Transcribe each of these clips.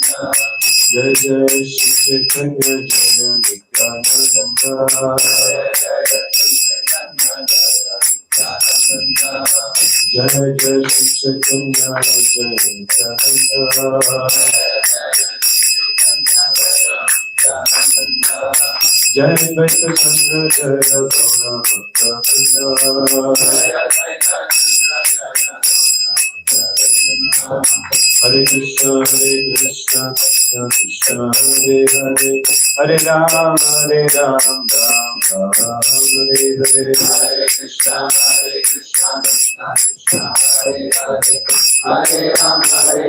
जय जय श्री चैतन्य जय नित्यानंद। जय जय श्री चैतन्य जय नित्यानंद। जय द्वैत चंद्र जय गौर हरे कृष्ण कृष्ण कृष्ण हरे हरे, हरे राम राम राम हरे हरे। हरे कृष्ण कृष्ण कृष्ण हरे हरे, हरे राम हरे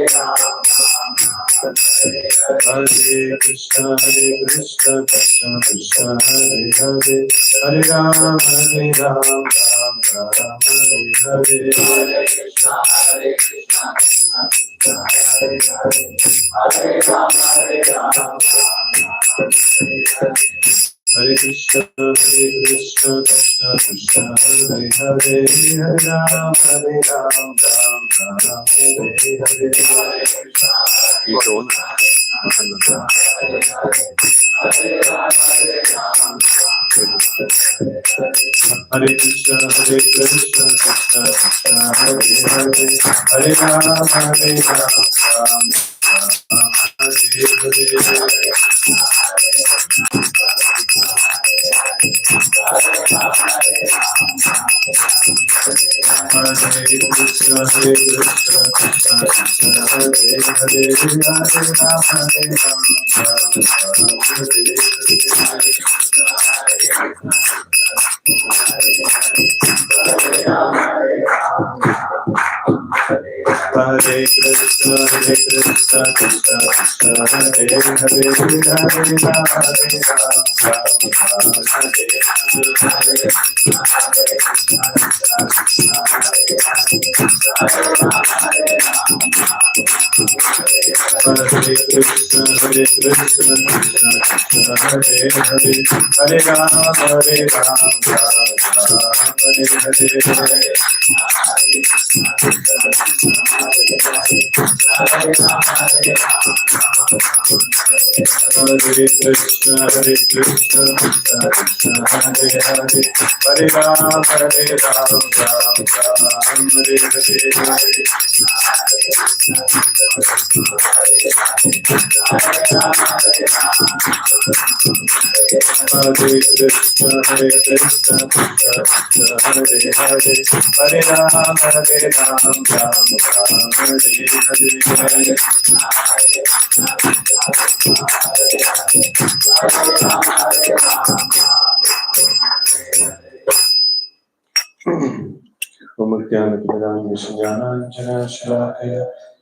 कृष्ण कृष्ण कृष्ण हरे हरे, हरे राम राम राम हरे हरे। हरे कृष्ण कृष्ण कृष्ण हरे हरे, हरे राम राम हरे हरे। हरे कृष्ण कृष्ण कृष्ण हरे हरे, हरे राम राम राम हरे हरे। हरे कृष्ण हरे कृष्ण कृष्ण कृष्ण हरे हरे, हरे राम राम हरे Hare Krishna Krishna Krishna Hare Hare, Hare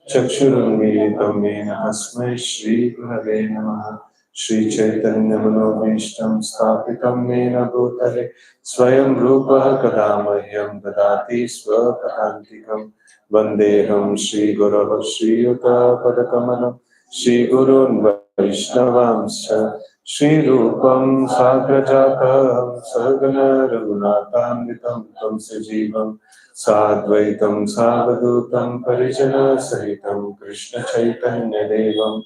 चक्षुरुन्मीलितं येन तस्मै श्रीगुरवे नमः। श्री चैतन्य मनोभीष्टं स्थापितं येन भूतले स्वयं रूपः कदा मह्यं ददाति स्वपदान्तिकं। वन्देऽहं श्रीगुरव श्रीयुतपदकमलं श्रीगुरून् वैष्णवांश्च श्रीरूपं साग्रजातं सहगण रघुनाथान्वितं तं सजीवं साद्वैतं सावधूतं परिजनसहितं कृष्ण चैतन्य देवं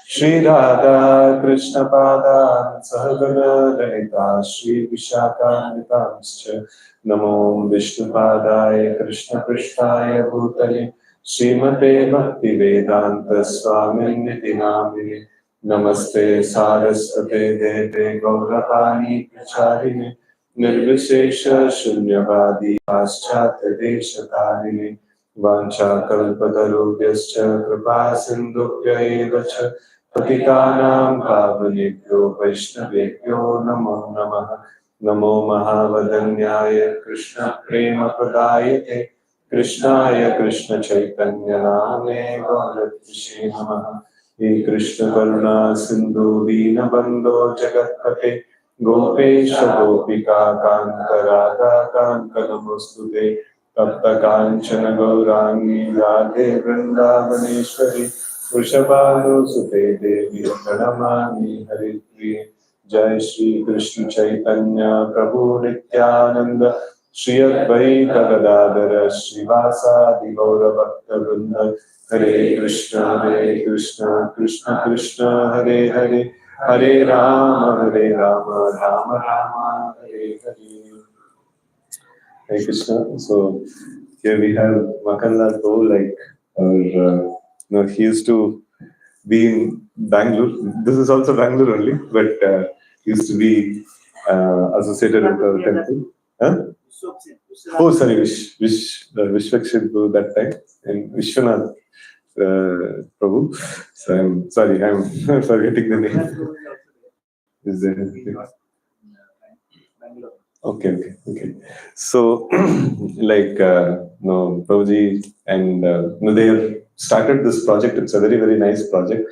श्री राधा कृष्ण पादान् सहगण ललिता श्री विशाखान्वितांश्च नमो विष्णुपादाय कृष्ण पृष्ठाय भूतले श्रीमते भक्तिवेदांत स्वामिन्निति नामिने। नमस्ते सारस्वते देवे गौरवाणी प्रचारिणे निर्विशेष शून्यवादी पाश्चात्य देशकारिणे। वाञ्छाकल्पतरुभ्यश्च कृपा सिन्धुभ्यैव च पतितानां पावनेभ्यो वैष्णवेभ्यो नमो नमः। नमो महावदन्याय कृष्ण प्रेम प्रदायते कृष्णाय कृष्ण चैतन्य नामने गौरत्रिषे नमः। हे कृष्ण करुणा सिंधु दीनबंधो जगत्पते गोपेश गोपिका कांत राधा कांत नमोस्तुते। तप्त कांचन गौरांगी राधे वृंदावनेश्वरी वृषभानुसुते देवी प्रणमामि हरिप्रिये। जय श्री कृष्ण चैतन्य प्रभु Nityanand Shri Advaita Gadadhara Srivasadi Gaura Bhakta Vrinda Hare Krishna Krishna Krishna Hare Hare Hare Rama Rama Rama Hare Hare. Hare Krishna. So here we have Makanla Go, like, he used to be in Bangalore. This is also Bangalore only, but he used to be associated with the temple. Huh? Oh, sorry, Vishwakshit Guru that time, and Vishwanath Prabhu. So I'm sorry, I'm forgetting the name. Is there? Okay. So, like, Prabhuji and they have started this project. It's a very, very nice project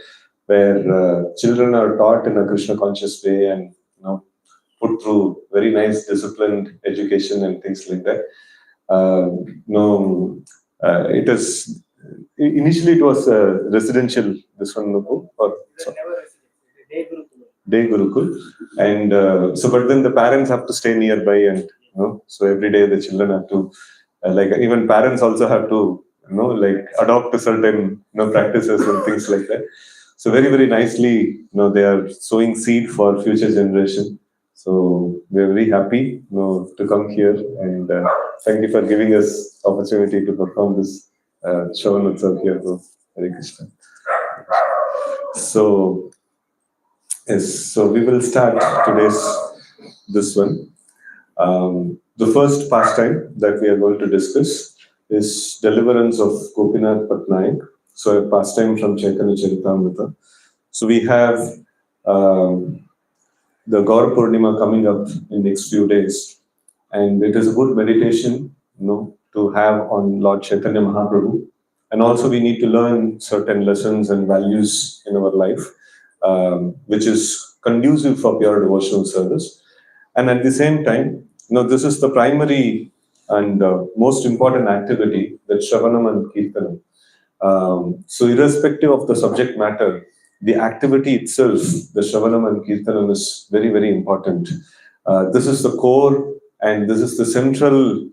where children are taught in a Krishna conscious way and put through very nice disciplined education and things like that. It is initially it was residential. This one, or so. Day Gurukul, and so, but then the parents have to stay nearby, and so every day the children have to, like, even parents also have to, like, adopt to certain, practices and things like that. So very, very nicely, they are sowing seed for future generation. So we are very happy, to come here, and thank you for giving us opportunity to perform this Shravan Utsav here. Hare Krishna. So. Yes, so we will start this one. The first pastime that we are going to discuss is Deliverance of Gopīnātha Paṭṭanāyaka. So a pastime from Chaitanya Charitamrita. So we have the Gaur Purnima coming up in next few days, and it is a good meditation, to have on Lord Chaitanya Mahaprabhu, and also we need to learn certain lessons and values in our life. Which is conducive for pure devotional service. And at the same time, this is the primary and most important activity, that Shravanam and Kirtanam. So irrespective of the subject matter, the activity itself, the Shravanam and Kirtanam, is very, very important. This is the core, and this is the central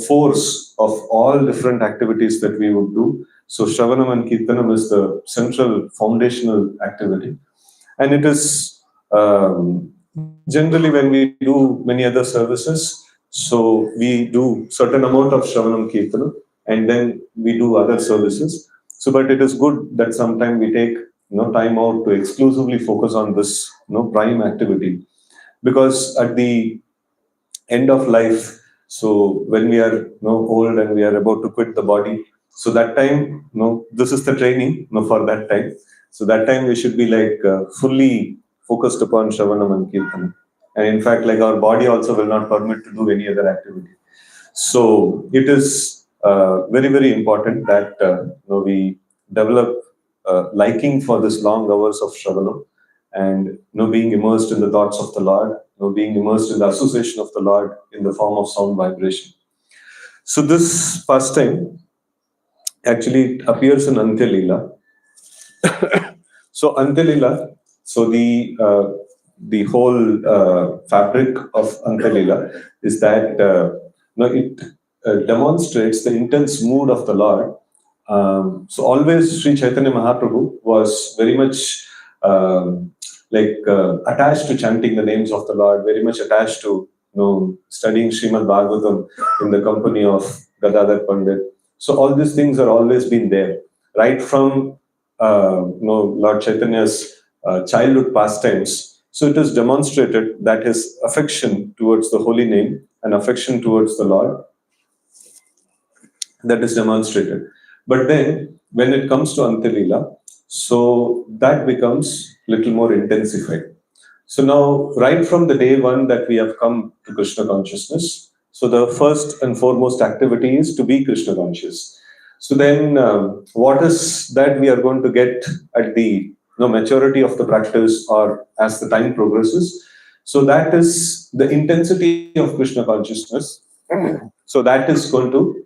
force of all different activities that we would do. So Shravanam and Kirtanam is the central foundational activity. And it is generally when we do many other services, so we do certain amount of Shravanam Kirtanam, and then we do other services. So, but it is good that sometime we take time out to exclusively focus on this prime activity, because at the end of life, so when we are old and we are about to quit the body, so that time, this is the training for that time. So that time we should be like fully focused upon Shravanam and Kirtanam. And in fact, like, our body also will not permit to do any other activity. So it is very, very important that we develop liking for this long hours of Shravanam, and being immersed in the thoughts of the Lord, being immersed in the association of the Lord in the form of sound vibration. So this pastime actually appears in Antya Leela. So Antya Leela, so the whole fabric of Antya Leela is that it demonstrates the intense mood of the Lord. So always Sri Chaitanya Mahaprabhu was very much attached to chanting the names of the Lord, very much attached to studying Srimad Bhagavatam in the company of Gadadhar Pandit. So all these things are always been there, right from Lord Chaitanya's childhood pastimes. So it is demonstrated that his affection towards the holy name and affection towards the Lord, that is demonstrated. But then when it comes to Antya Leela, so that becomes little more intensified. So now, right from the day one that we have come to Krishna consciousness, so the first and foremost activity is to be Krishna conscious. So then, what is that we are going to get at the maturity of the practice, or as the time progresses? So that is the intensity of Krishna consciousness. So that is going to,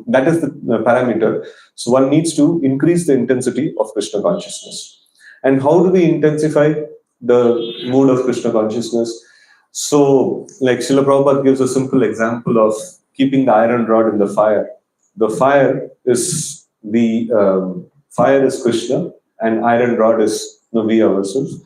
that is the parameter. So one needs to increase the intensity of Krishna consciousness. And how do we intensify the mood of Krishna consciousness? So, like Srila Prabhupada gives a simple example of keeping the iron rod in the fire. The fire is Krishna, and iron rod is we ourselves.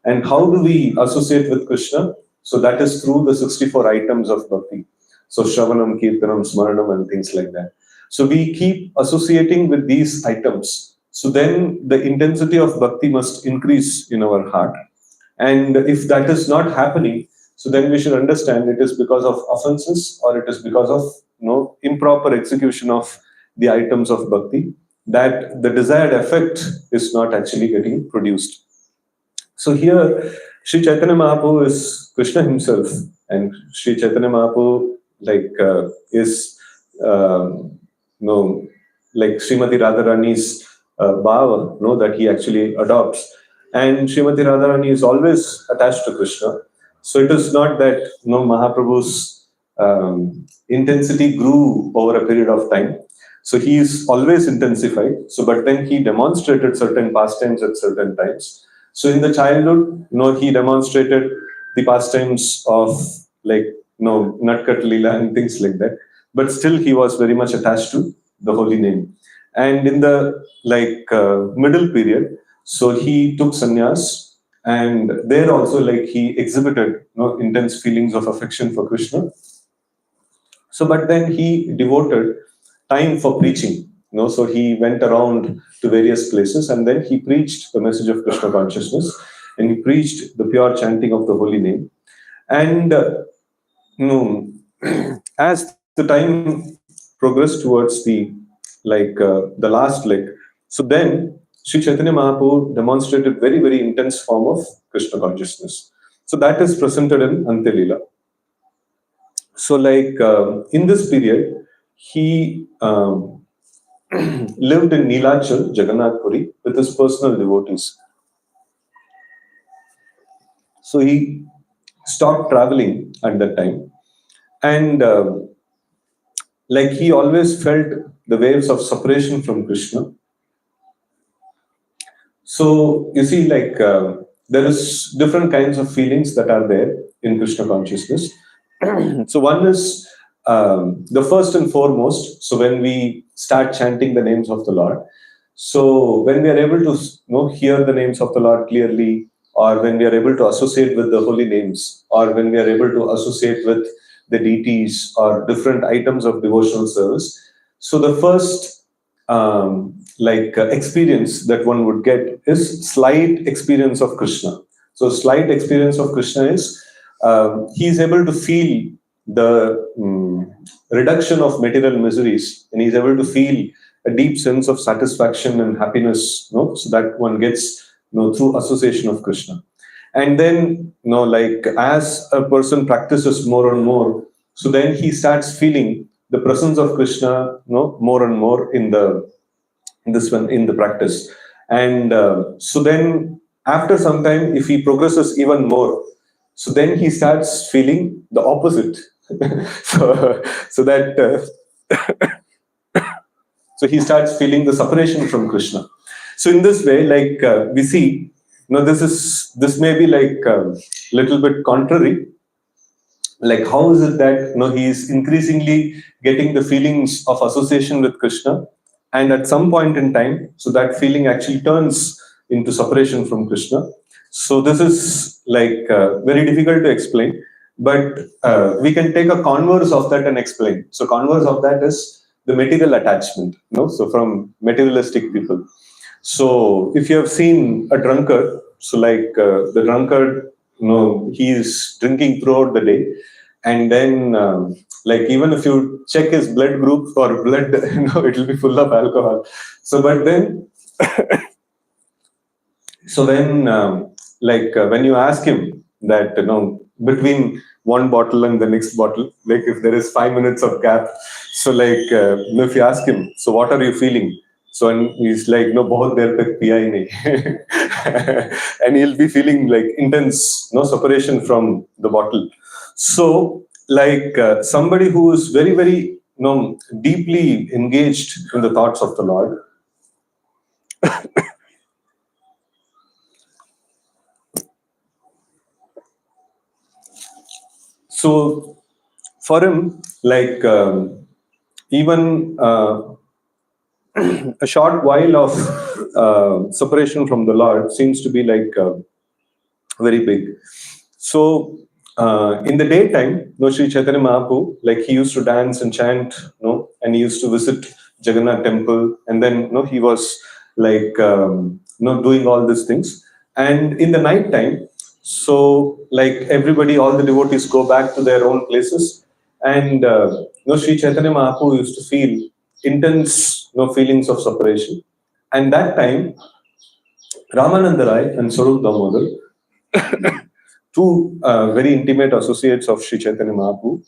And how do we associate with Krishna? So that is through the 64 items of bhakti. So Shravanam, Kirtanam, Smaranam, and things like that. So we keep associating with these items. So then the intensity of bhakti must increase in our heart. And if that is not happening, so then we should understand it is because of offenses, or it is because of improper execution of the items of bhakti, that the desired effect is not actually getting produced. So here, Sri Chaitanya Mahaprabhu is Krishna himself, and Sri Chaitanya Mahaprabhu is like Srimati Radharani's bhava, that he actually adopts, and Srimati Radharani is always attached to Krishna. So it is not that Mahaprabhu's intensity grew over a period of time. So he is always intensified. So, but then he demonstrated certain pastimes at certain times. So in the childhood, he demonstrated the pastimes of Natkat Leela and things like that. But still, he was very much attached to the holy name. And in the middle period, so he took sannyas, and there also he exhibited intense feelings of affection for Krishna. So, but then he devoted time for preaching. So he went around to various places, and then he preached the message of Krishna consciousness, and he preached the pure chanting of the holy name. And as the time progressed towards the last leg, so then Sri Chaitanya Mahaprabhu demonstrated very, very intense form of Krishna consciousness. So that is presented in Ante Leela. So in this period, he lived in Nilachal, Jagannath Puri, with his personal devotees. So he stopped traveling at that time, and he always felt the waves of separation from Krishna. So you see, there is different kinds of feelings that are there in Krishna consciousness. So one is the first and foremost. So when we start chanting the names of the Lord, so when we are able to hear the names of the Lord clearly, or when we are able to associate with the holy names, or when we are able to associate with the deities or different items of devotional service, so the first experience that one would get is slight experience of Krishna. So slight experience of Krishna is he is able to feel the reduction of material miseries, and he's able to feel a deep sense of satisfaction and happiness, so that one gets through association of Krishna. And then as a person practices more and more, so then he starts feeling the presence of Krishna more and more in the practice. And so then after some time, if he progresses even more, so then he starts feeling the opposite. so that so he starts feeling the separation from Krishna. So in this way, we see, this may be little bit contrary. How is it that he is increasingly getting the feelings of association with Krishna, and at some point in time, so that feeling actually turns into separation from Krishna. So this is very difficult to explain, but we can take a converse of that and explain. So converse of that is the material attachment, so from materialistic people. So if you have seen a drunkard, so the drunkard, he is drinking throughout the day, and then even if you check his blood group or blood, it will be full of alcohol. So but then so when when you ask him that between one bottle and the next bottle, if there is 5 minutes of gap, so if you ask him, so what are you feeling? So and he's like, no, bahut der tak piya hi nahi. And he'll be feeling intense separation from the bottle. So somebody who is very, very deeply engaged in the thoughts of the Lord, So for him, like even a short while of separation from the Lord seems to be like very big. So in the daytime, no, Sri Chaitanya Mahaprabhu, like he used to dance and chant, no, and he used to visit Jagannath temple, and then no, he was like doing all these things. And in the night time, so like everybody, all the devotees go back to their own places, and Sri Chaitanya Mahaprabhu used to feel intense feelings of separation. And that time, Ramananda Rai and Swarup Damodar, two very intimate associates of Sri Chaitanya Mahaprabhu.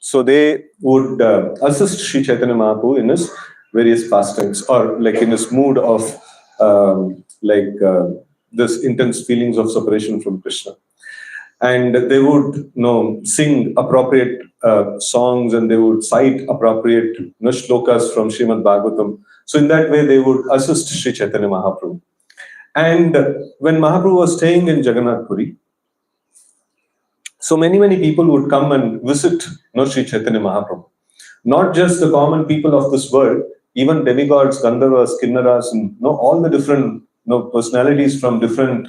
So they would assist Sri Chaitanya Mahaprabhu in his various pastimes, or like in his mood of this intense feelings of separation from Krishna. And they would sing appropriate songs, and they would cite appropriate shlokas from Srimad Bhagavatam. So in that way, they would assist Sri Chaitanya Mahaprabhu. And when Mahaprabhu was staying in Jagannath Puri, so many people would come and visit Sri Chaitanya Mahaprabhu. Not just the common people of this world, even demigods, Gandharvas, Kinnaras, and all the different personalities from different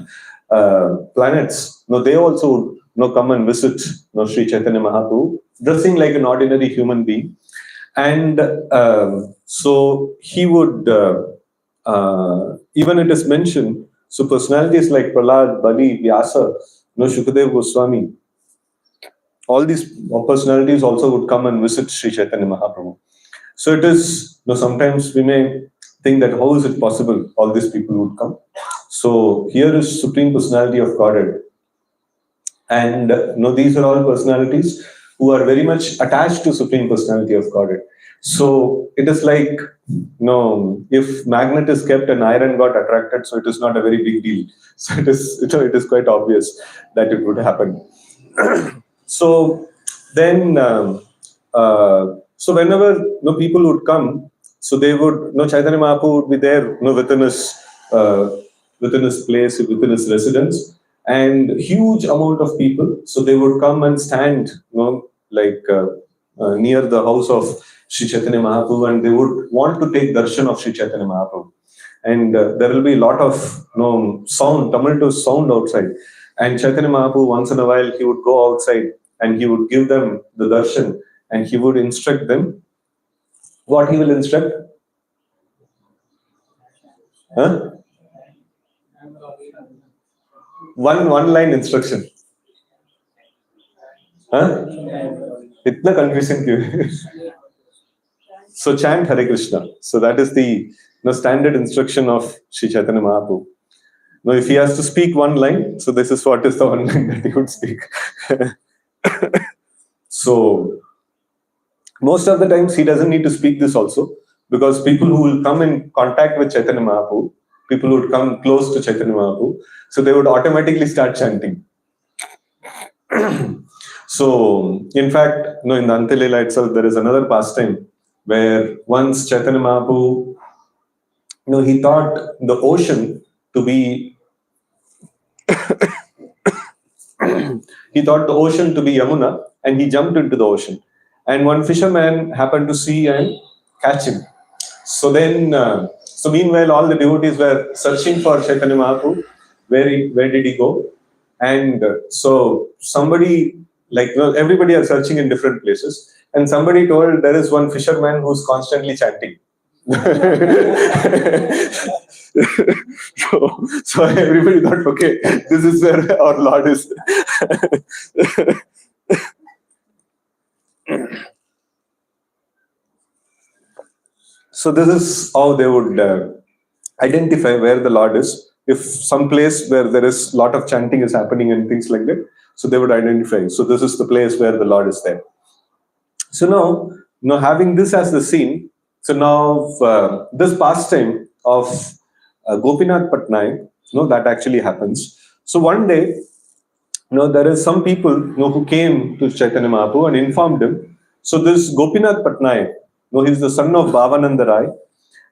planets. They also would come and visit Sri Chaitanya Mahaprabhu, dressing like an ordinary human being. And so he would, even it is mentioned, so personalities like Prahlad, Bali, Vyasa, Shukadev Goswami, all these personalities also would come and visit Sri Chaitanya Mahaprabhu. So it is, sometimes we may think that how is it possible all these people would come? So here is Supreme Personality of Godhead. And these are all personalities who are very much attached to Supreme Personality of Godhead. So it is like, if magnet is kept and iron got attracted, so it is not a very big deal. So it is quite obvious that it would happen. So then, so whenever people would come, so they would, Chaitanya Mahaprabhu would be there, within his place, within his residence, and huge amount of people. So they would come and stand, near the house of Sri Chaitanya Mahaprabhu, and they would want to take darshan of Sri Chaitanya Mahaprabhu. And there will be a lot of sound, tumultuous sound outside. And Chaitanya Mahaprabhu, once in a while, he would go outside and he would give them the darshan, and he would instruct them. What he will instruct? Huh? One line instruction. Huh? Itna confusing kyun? So chant Hare Krishna. So that is the standard instruction of Sri Chaitanya Mahaprabhu. Now, if he has to speak one line, so this is what is the one line that he would speak. So most of the times he doesn't need to speak this also, because people who will come in contact with Chaitanya Mahaprabhu, people who would come close to Chaitanya Mahaprabhu, so they would automatically start chanting. So in fact, in the Ante Leela itself, there is another pastime where once Chaitanya Mahaprabhu, he thought the ocean to be he thought the ocean to be Yamuna, and he jumped into the ocean. And one fisherman happened to see and catch him. So then, so meanwhile, all the devotees were searching for Chaitanya Mahaprabhu. Where did he go? And so somebody, everybody are searching in different places. And somebody told there is one fisherman who's constantly chanting. So everybody thought, okay, this is where our Lord is. So this is how they would identify where the Lord is. If some place where there is a lot of chanting is happening and things like that, so they would identify. So this is the place where the Lord is there. So now having this as the scene, so now this pastime of Gopīnātha Paṭṭanāyaka, that actually happens. So one day, there is some people who came to Chaitanya Mahaprabhu and informed him. So this Gopīnātha Paṭṭanāyaka, he's the son of Bhavananda Rai,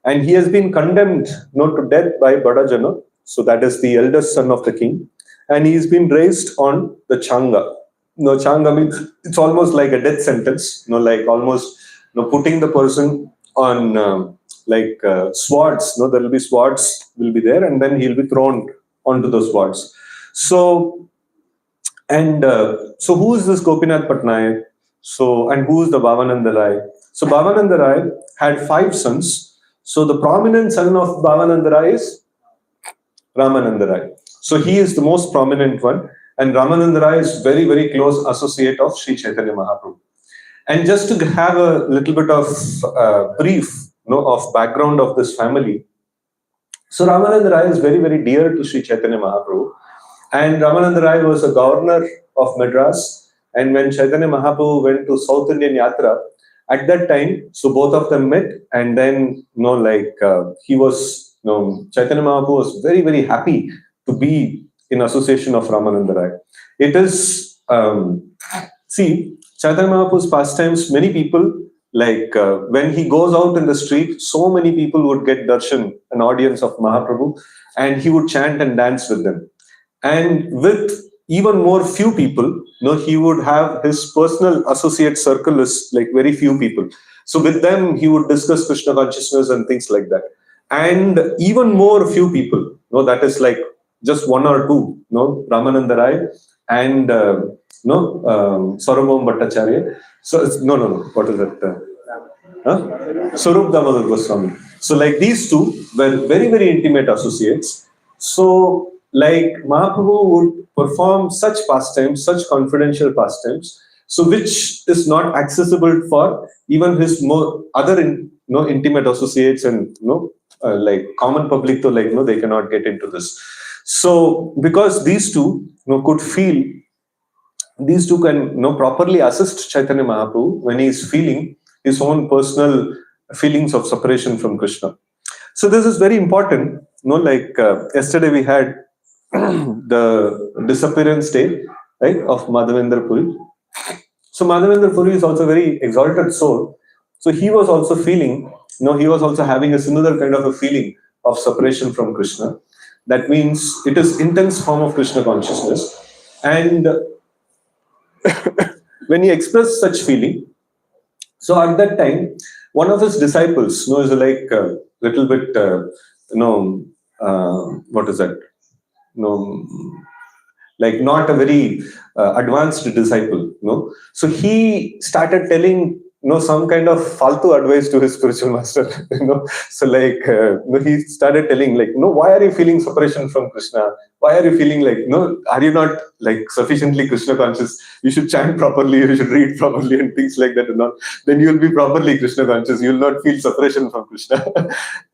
and he has been condemned to death by Badajana. So that is the eldest son of the king, and he's been raised on the Changa. no, Changam, it's almost like a death sentence, no, like almost, no, putting the person on swords, no, there will be swords will be there, and then he'll be thrown onto the swords. So, and so who is this Gopinath Paṭṭanāyaka? So, and who is the Bhavananda Rai? So, Bhavananda Rai had 5 sons. So, the prominent son of Bhavananda Rai is Ramananda Rai. So, he is the most prominent one. And Ramananda Rai is very, very close associate of Sri Chaitanya Mahaprabhu. And just to have a little bit of brief, of background of this family. So, Ramananda Rai is very, very dear to Sri Chaitanya Mahaprabhu. And Ramananda Rai was a governor of Madras. And when Chaitanya Mahaprabhu went to South Indian Yatra, at that time, so both of them met, and then, he was, Chaitanya Mahaprabhu was very, very happy to be in association of Ramananda Rai. It is, see, Chaitanya Mahaprabhu's pastimes, many people, when he goes out in the street, so many people would get darshan, an audience of Mahaprabhu, and he would chant and dance with them. And with even more few people, he would have his personal associate circle is like very few people. So with them, he would discuss Krishna consciousness and things like that. And even more few people, that is like just 1 or 2, Ramananda Rai and Sarvabhauma Bhattacharya. So no, what is it? Swarup Damodar Goswami. So like these two were very, very intimate associates. So like Mahaprabhu would perform such pastimes, such confidential pastimes, so which is not accessible for even his more other intimate associates and like common public, to they cannot get into this. So because these two could feel, these two can properly assist Chaitanya Mahaprabhu when he is feeling his own personal feelings of separation from Krishna. So this is very important. Yesterday we had the disappearance day, right, of Madhavendra Puri. So Madhavendra Puri is also a very exalted soul. So he was also feeling, he was also having a similar kind of a feeling of separation from Krishna. That means it is intense form of Krishna consciousness. And when he expressed such feeling, so at that time, one of his disciples, is like a little bit, what is that? Like not a very advanced disciple, So he started telling, some kind of faltu advice to his spiritual master, So like, he started telling like, why are you feeling separation from Krishna? Why are you feeling like, are you not like sufficiently Krishna conscious? You should chant properly, you should read properly and things like that and all. Then you will be properly Krishna conscious. You will not feel separation from Krishna.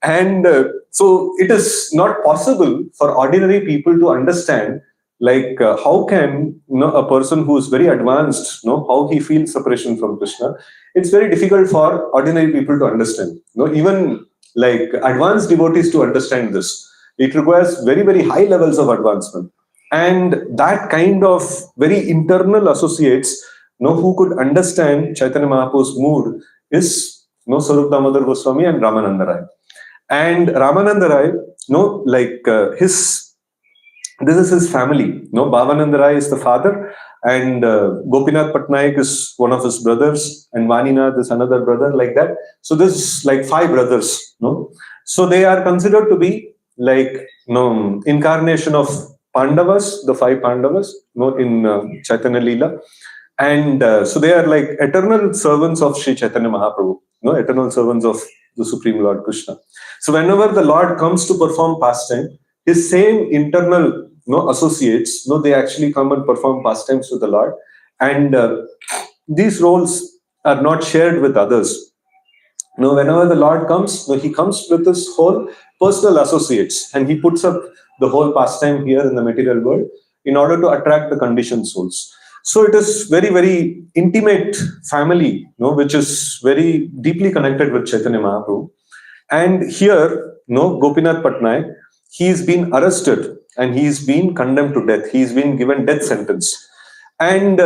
And so it is not possible for ordinary people to understand how can a person who is very advanced how he feels separation from Krishna. It's very difficult for ordinary people to understand. Even like advanced devotees to understand this, it requires very, very high levels of advancement, and that kind of very internal associates who could understand Chaitanya Mahaprabhu's mood is Swarup Damodar Goswami and Ramananda Rai. And Ramananda Rai, this is his family. Bhavananda Rai is the father, and Gopīnātha Paṭṭanāyaka is one of his brothers, and Vaninath is another brother, like that. So this is like 5 brothers. So they are considered to be like incarnation of Pandavas, the 5 Pandavas, in Chaitanya Leela, and so they are like eternal servants of Sri Chaitanya Mahaprabhu, eternal servants of the Supreme Lord Krishna. So whenever the Lord comes to perform pastime, his same internal associates, they actually come and perform pastimes with the Lord, and these roles are not shared with others. Whenever the Lord comes, he comes with his whole personal associates, and he puts up the whole pastime here in the material world in order to attract the conditioned souls. So it is very, very intimate family, which is very deeply connected with Chaitanya Mahaprabhu. And here, Gopīnātha Paṭṭanāyaka, he's been arrested and he's been condemned to death. He's been given death sentence. And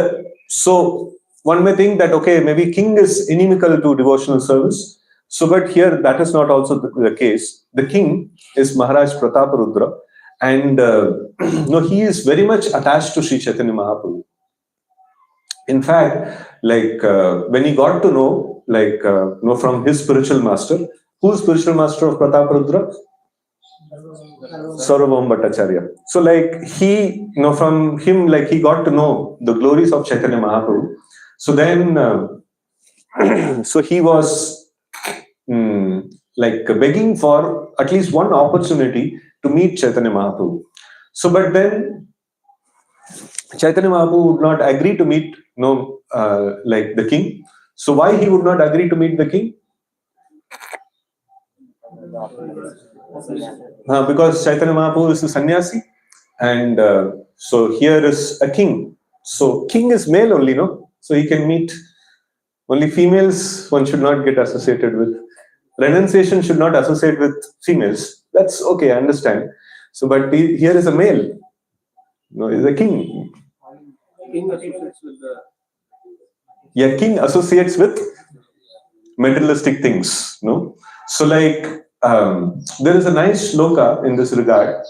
so one may think that, okay, maybe king is inimical to devotional service. So, but here that is not also the case. The king is Maharaj Prataparudra, and he is very much attached to Sri Chaitanya Mahaprabhu. In fact, like when he got to know, like from his spiritual master, who's spiritual master of Prataparudra? Sarvabhauma Bhattacharya. So like he, from him, like he got to know the glories of Chaitanya Mahaprabhu. So then, so he was like begging for at least one opportunity to meet Chaitanya Mahaprabhu. So, but then Chaitanya Mahaprabhu would not agree to meet, like the king. So why he would not agree to meet the king? Because Chaitanya Mahaprabhu is a sannyasi, and so here is a king. So king is male only, no? So he can meet only females. One should not get associated with. Renunciation should not associate with females. That's okay, I understand. So, but here is a male. No, he's a king. King associates with the. King associates with materialistic things. No, so like there is a nice shloka in this regard.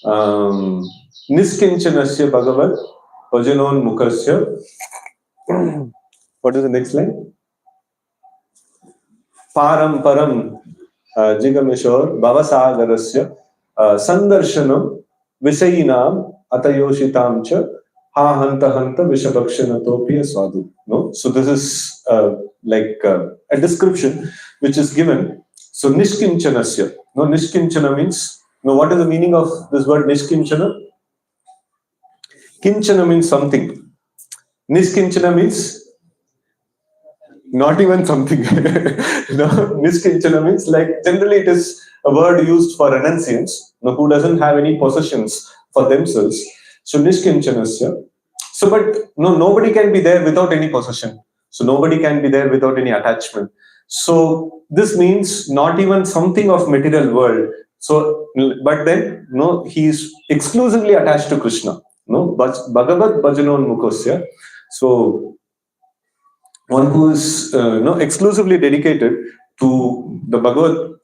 Niskinchanasya Bhagavat Bhajanon Mukasya. What is the next line? Param Param Jigameshwar Bhavasagarasya Sandarshanam Visayinam Atayoshitam Cha Ha Hanta Hanta Vishabhakshanatopiya Sadhu. No? So this is like a description which is given. So Nishkinchanasya. No, Nishkinchana means, what is the meaning of this word Nishkinchana? Kinchana means something. Nishkinchana means not even something. Nishkinchana means, like, generally it is a word used for renunciants, who doesn't have any possessions for themselves. So Nishkinchanasya. So, but nobody can be there without any possession. So nobody can be there without any attachment. So this means not even something of material world. So, but then, he is exclusively attached to Krishna. Bhagavat Bhajanon Mukasya. So one who is exclusively dedicated to the Bhagavad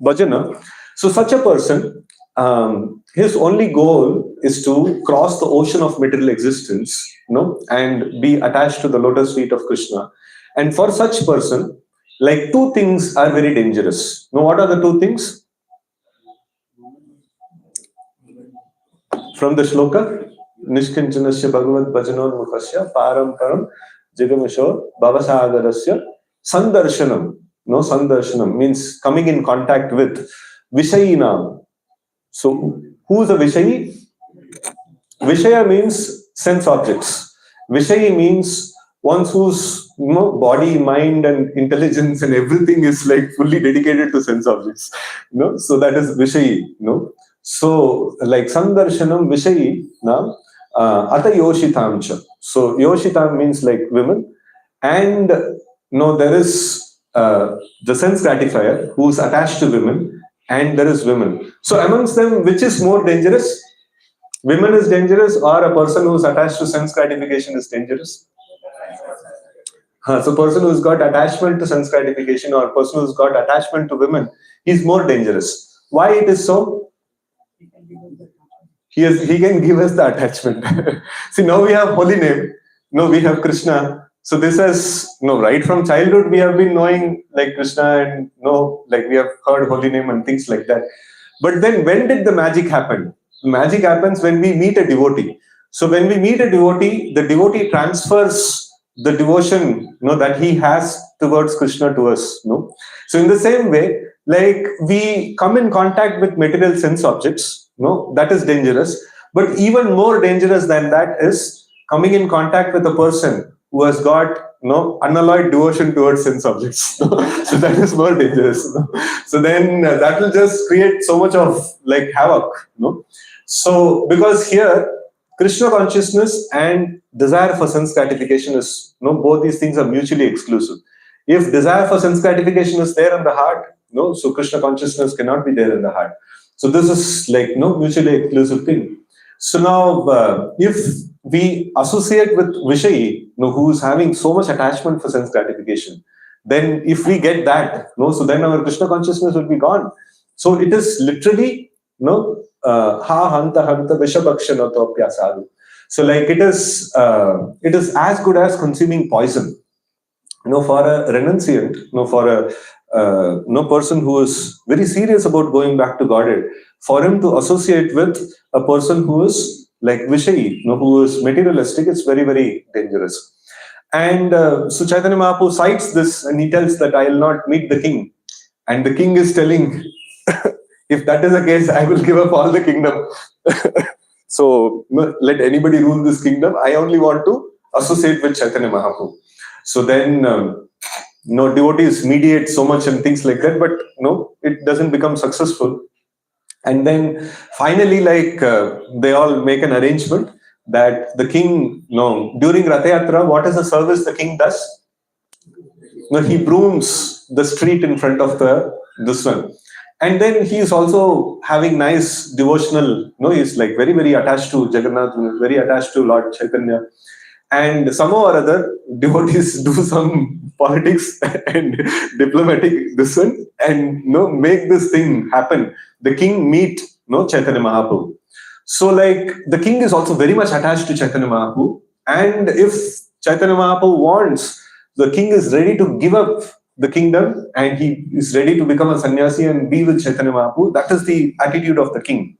Bhajana. So such a person, his only goal is to cross the ocean of material existence, and be attached to the lotus feet of Krishna. And for such person, like, two things are very dangerous. Now, what are the two things? From the shloka, Nishkinchanasya Bhagavat Bhajanon Mukasya Param Param Jigameshwar Bhavasagarasya Sandarshanam. Sandarshanam means coming in contact with Vishayinam. So, who is a Vishayi? Vishaya means sense objects. Vishayi means one whose body, mind, and intelligence and everything is like fully dedicated to sense objects. So that is Vishayi. So like Sandarshanam Vishayi now Ata Yoshitamcha. So Yoshitam means like women, and there is the sense gratifier who is attached to women, and there is women. So amongst them, which is more dangerous? Women is dangerous, or a person who is attached to sense gratification is dangerous? So person who's got attachment to sense gratification, or a person who's got attachment to women, he's more dangerous. Why it is so? He can give us the attachment. See, now we have holy name. We have Krishna. So this has, right from childhood we have been knowing like Krishna, and like we have heard holy name and things like that. But then when did the magic happen? The magic happens when we meet a devotee. So when we meet a devotee, the devotee transfers the devotion that he has towards Krishna to us. So in the same way, like, we come in contact with material sense objects, that is dangerous. But even more dangerous than that is coming in contact with a person who has got unalloyed devotion towards sense objects. So that is more dangerous. So then that will just create so much of like havoc. So because here Krishna consciousness and desire for sense gratification is, both these things are mutually exclusive. If desire for sense gratification is there in the heart, so Krishna consciousness cannot be there in the heart. So this is like mutually exclusive thing. So now if we associate with Vishayi, who is having so much attachment for sense gratification, then if we get that, so then our Krishna consciousness will be gone. So it is literally, ha hanta hanta vishabhakshanatopya sadhu. So like it is as good as consuming poison. For a renunciant, for a person who is very serious about going back to Godhead, for him to associate with a person who is like Vishayi, who is materialistic, it's very, very dangerous. And so Chaitanya Mahaprabhu cites this and he tells that I will not meet the king. And the king is telling, if that is the case, I will give up all the kingdom. So let anybody rule this kingdom. I only want to associate with Chaitanya Mahaprabhu. So then, devotees mediate so much and things like that, but it doesn't become successful. And then finally, they all make an arrangement that the king, during Ratha Yatra, what is the service the king does? He brooms the street in front of this one. And then he is also having nice devotional, he's like very, very attached to Jagannath, very attached to Lord Chaitanya. And somehow or other, devotees do some politics and diplomatic this one and make this thing happen. The king meet Chaitanya Mahaprabhu. So like the king is also very much attached to Chaitanya Mahaprabhu. And if Chaitanya Mahaprabhu wants, the king is ready to give up the kingdom and he is ready to become a sannyasi and be with Chaitanya Mahaprabhu. That is the attitude of the king.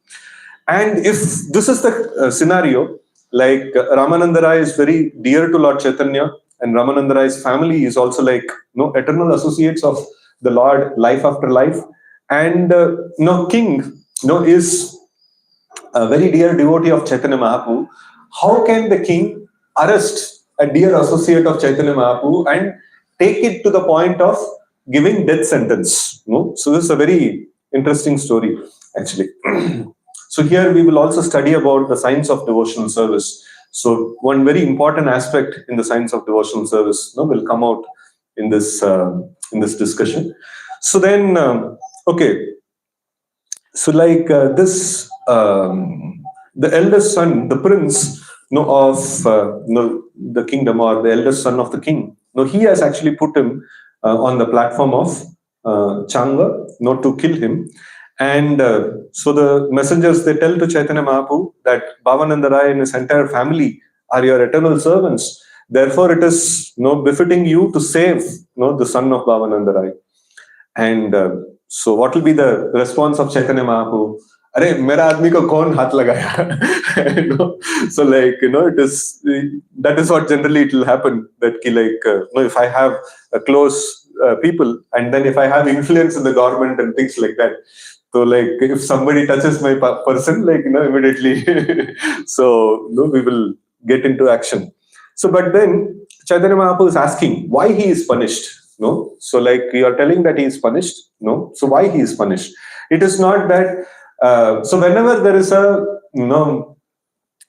And if this is the scenario, like Ramananda Rai is very dear to Lord Chaitanya, and Ramananda Rai's family is also like eternal associates of the Lord, life after life. And king is a very dear devotee of Chaitanya Mahaprabhu. How can the king arrest a dear associate of Chaitanya Mahaprabhu and take it to the point of giving death sentence? So this is a very interesting story, actually. So here we will also study about the science of devotional service. So one very important aspect in the science of devotional service will come out in this discussion. So then, okay. So like this, the eldest son, the prince of the kingdom, or the eldest son of the king, he has actually put him on the platform of Changa, to kill him. And so the messengers, they tell to Chaitanya Mahaprabhu that Bhavananda Rai and his entire family are your eternal servants. Therefore, it is befitting you to save the son of Bhavananda Rai. And so what will be the response of Chaitanya Mahaprabhu? Arey, mera aadmi ko kaun haath lagaya? So like, it is, that is what generally it will happen, that if I have a close people, and then if I have influence in the government and things like that, so like if somebody touches my person, immediately, so we will get into action. So but then Chaitanya Mahaprabhu is asking why he is punished. So like you are telling that he is punished. So why he is punished? It is not that. So whenever there is a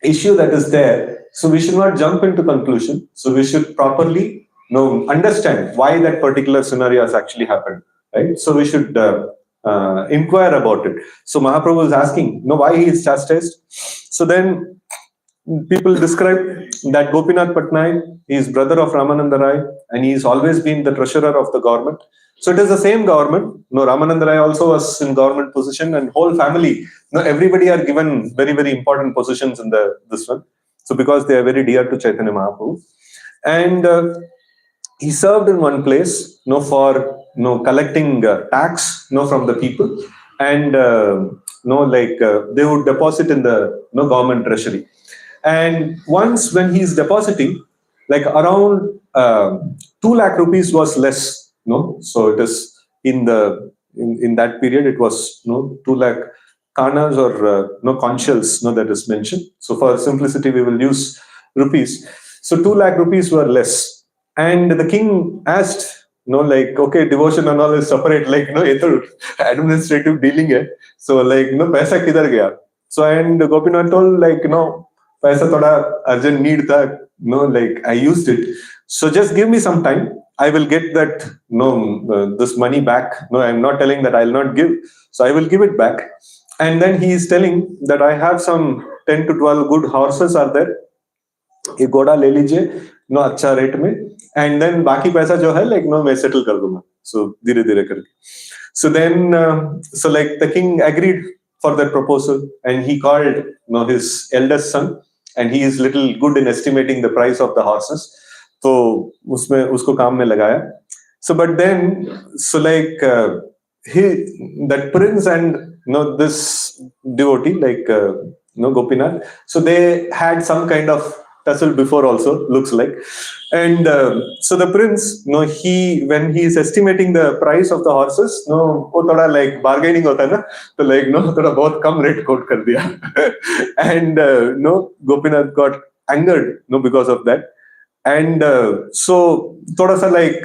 issue that is there, so we should not jump into conclusion. So we should properly understand why that particular scenario has actually happened, right? So we should inquire about it. So Mahaprabhu is asking, why he is chastised. So then people describe that Gopīnātha Paṭṭanāyaka, he is brother of Ramananda Rai, and he has always been the treasurer of the government. So it is the same government. Ramananda Rai also was in government position, and whole family, everybody are given very, very important positions in this one. So because they are very dear to Chaitanya Mahaprabhu. And he served in one place, for collecting tax, from the people, and they would deposit in the government treasury. And once when he is depositing, like around 2 lakh rupees was less. So it is in that period it was 2 lakh kanas or conchals that is mentioned. So for simplicity we will use rupees. So 2 lakh rupees were less. And the king asked, okay, devotion and all is separate, administrative dealing hai. So paisa kidhar gaya? So and Gopinath told, paisa thoda urgent need tha, I used it. So just give me some time. I will get that, this money back. I'm not telling that I'll not give. So I will give it back. And then he is telling that I have some 10 to 12 good horses are there. एक घोड़ा ले लीजिए अच्छा rate में, and then बाकी पैसा जो है मैं settle कर दूंगा. So धीरे धीरे करके. So then so like the king agreed for that proposal, and he called his eldest son, and he is little good in estimating the price of the horses. So उसमें उसको काम में लगाया. So but then that prince and this devotee Gopinath, so they had some kind of tussle before also, looks like. And so the prince, when he is estimating the price of the horses, वो थोड़ा like bargaining होता है ना, तो like थोड़ा बहुत कम rate quote कर दिया. And Gopinath got angered because of that. And so थोड़ा सा like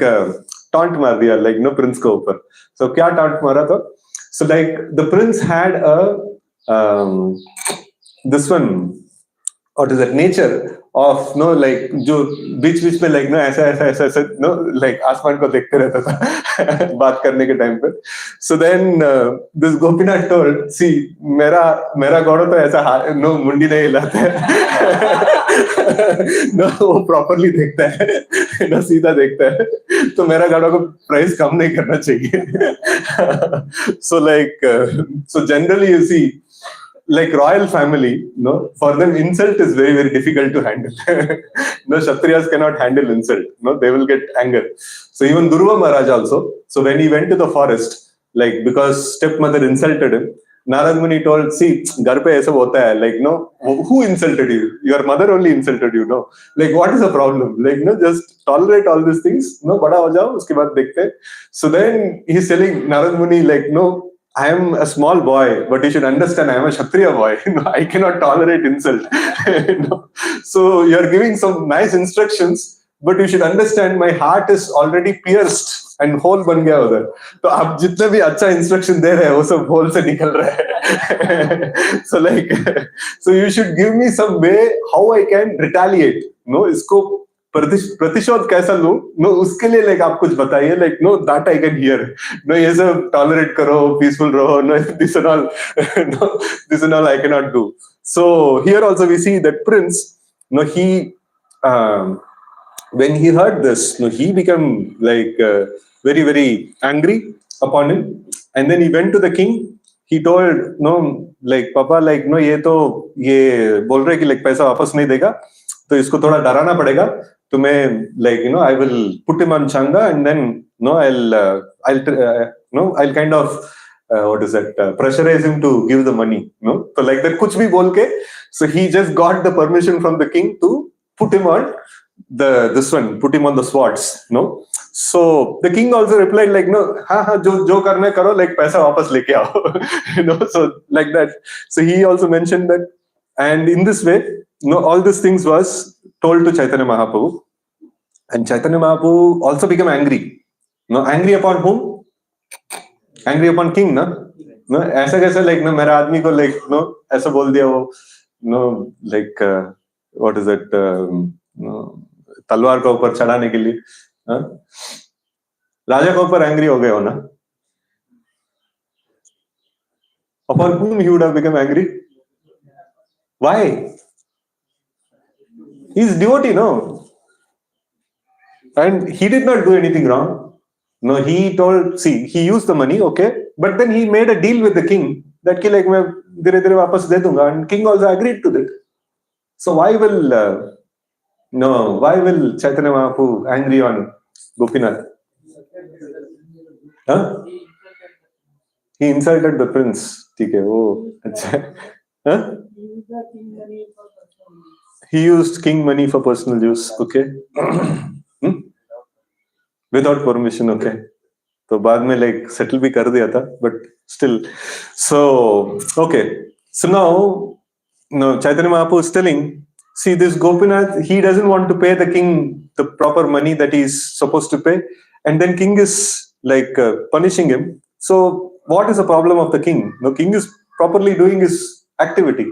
taunt मार दिया like prince के ऊपर. So क्या taunt मारा था? So like the prince had a this one, what is that, nature of like जो बीच में like ऐसा like आसमान को देखते रहता था बात करने के टाइम पे. So then this Gopinath told, see मेरा गौड़ा तो ऐसा मुंडी नहीं हिलाता है वो प्रॉपरली देखता है सीधा देखता है, तो मेरा गौड़ा को प्राइस कम नहीं करना चाहिए. So like so generally you see like royal family, for them insult is very, very difficult to handle. Kshatriyas cannot handle insult. They will get anger. So even Durva Maharaj also, so when he went to the forest, like because stepmother insulted him, Narad Muni told, see, घर पे ऐसा होता है, like who insulted you? Your mother only insulted you, like what is the problem? Like just tolerate all these things, बड़ा हो जाओ, उसके बाद देखते हैं. So then he's telling Narad Muni like, I am a small boy, but you should understand I am a Kshatriya boy. I cannot tolerate insult. So you are giving some nice instructions, but you should understand my heart is already pierced and hole बन गया उधर. तो आप जितने भी अच्छा instruction दे रहे हैं वो सब hole से निकल रहा है. So like, so you should give me some way how I can retaliate. इसको प्रतिशोध कैसा लूं, उसके लिए like आप कुछ बताइए, like that I can hear, ये सब tolerate करो, peaceful रहो, this and all, this and all I cannot do. So here also we see that prince, he when he heard this, he became like very, very angry upon him, and then he went to the king. He told, like Papa, like ये बोल रहे कि like पैसा वापस नहीं देगा, तो इसको थोड़ा डराना पड़ेगा. तो मैं like I will put him on changa, and then I'll kind of what is that, pressurize him to give the money. So like that कुछ भी बोल के, so he just got the permission from the king to put him on put him on the swords. So the king also replied like, हाँ जो करना है करो, like पैसा वापस लेके आओ. So like that. So he also mentioned that, and in this way, all these things was told to Chaitanya Mahaprabhu, and Chaitanya Mahaprabhu also became angry. Angry upon whom? Angry upon king, ऐसा कैसे like मेरा आदमी को like ऐसा बोल दिया वो, like what is it, तलवार का ऊपर चढ़ाने के लिए, राजा के ऊपर angry हो गए हो ना? Upon whom he would have become angry? Why? He's devotee, and he did not do anything wrong. He told, see, he used the money, okay, but then he made a deal with the king that like मैं धीरे-धीरे वापस दे दूंगा, and king also agreed to that. So why will Chaitanya Mahaprabhu angry on Gopinath? Huh? He insulted the prince. ठीक है, वो अच्छा. Huh? He used king money for personal use, okay. Without permission, okay. तो बाद में like settle भी कर दिया था, but still. So okay. So now Chaitanya Mahaprabhu is telling, see, this Gopinath, he doesn't want to pay the king the proper money that he's supposed to pay, and then king is like punishing him. So what is the problem of the king? King is properly doing his activity.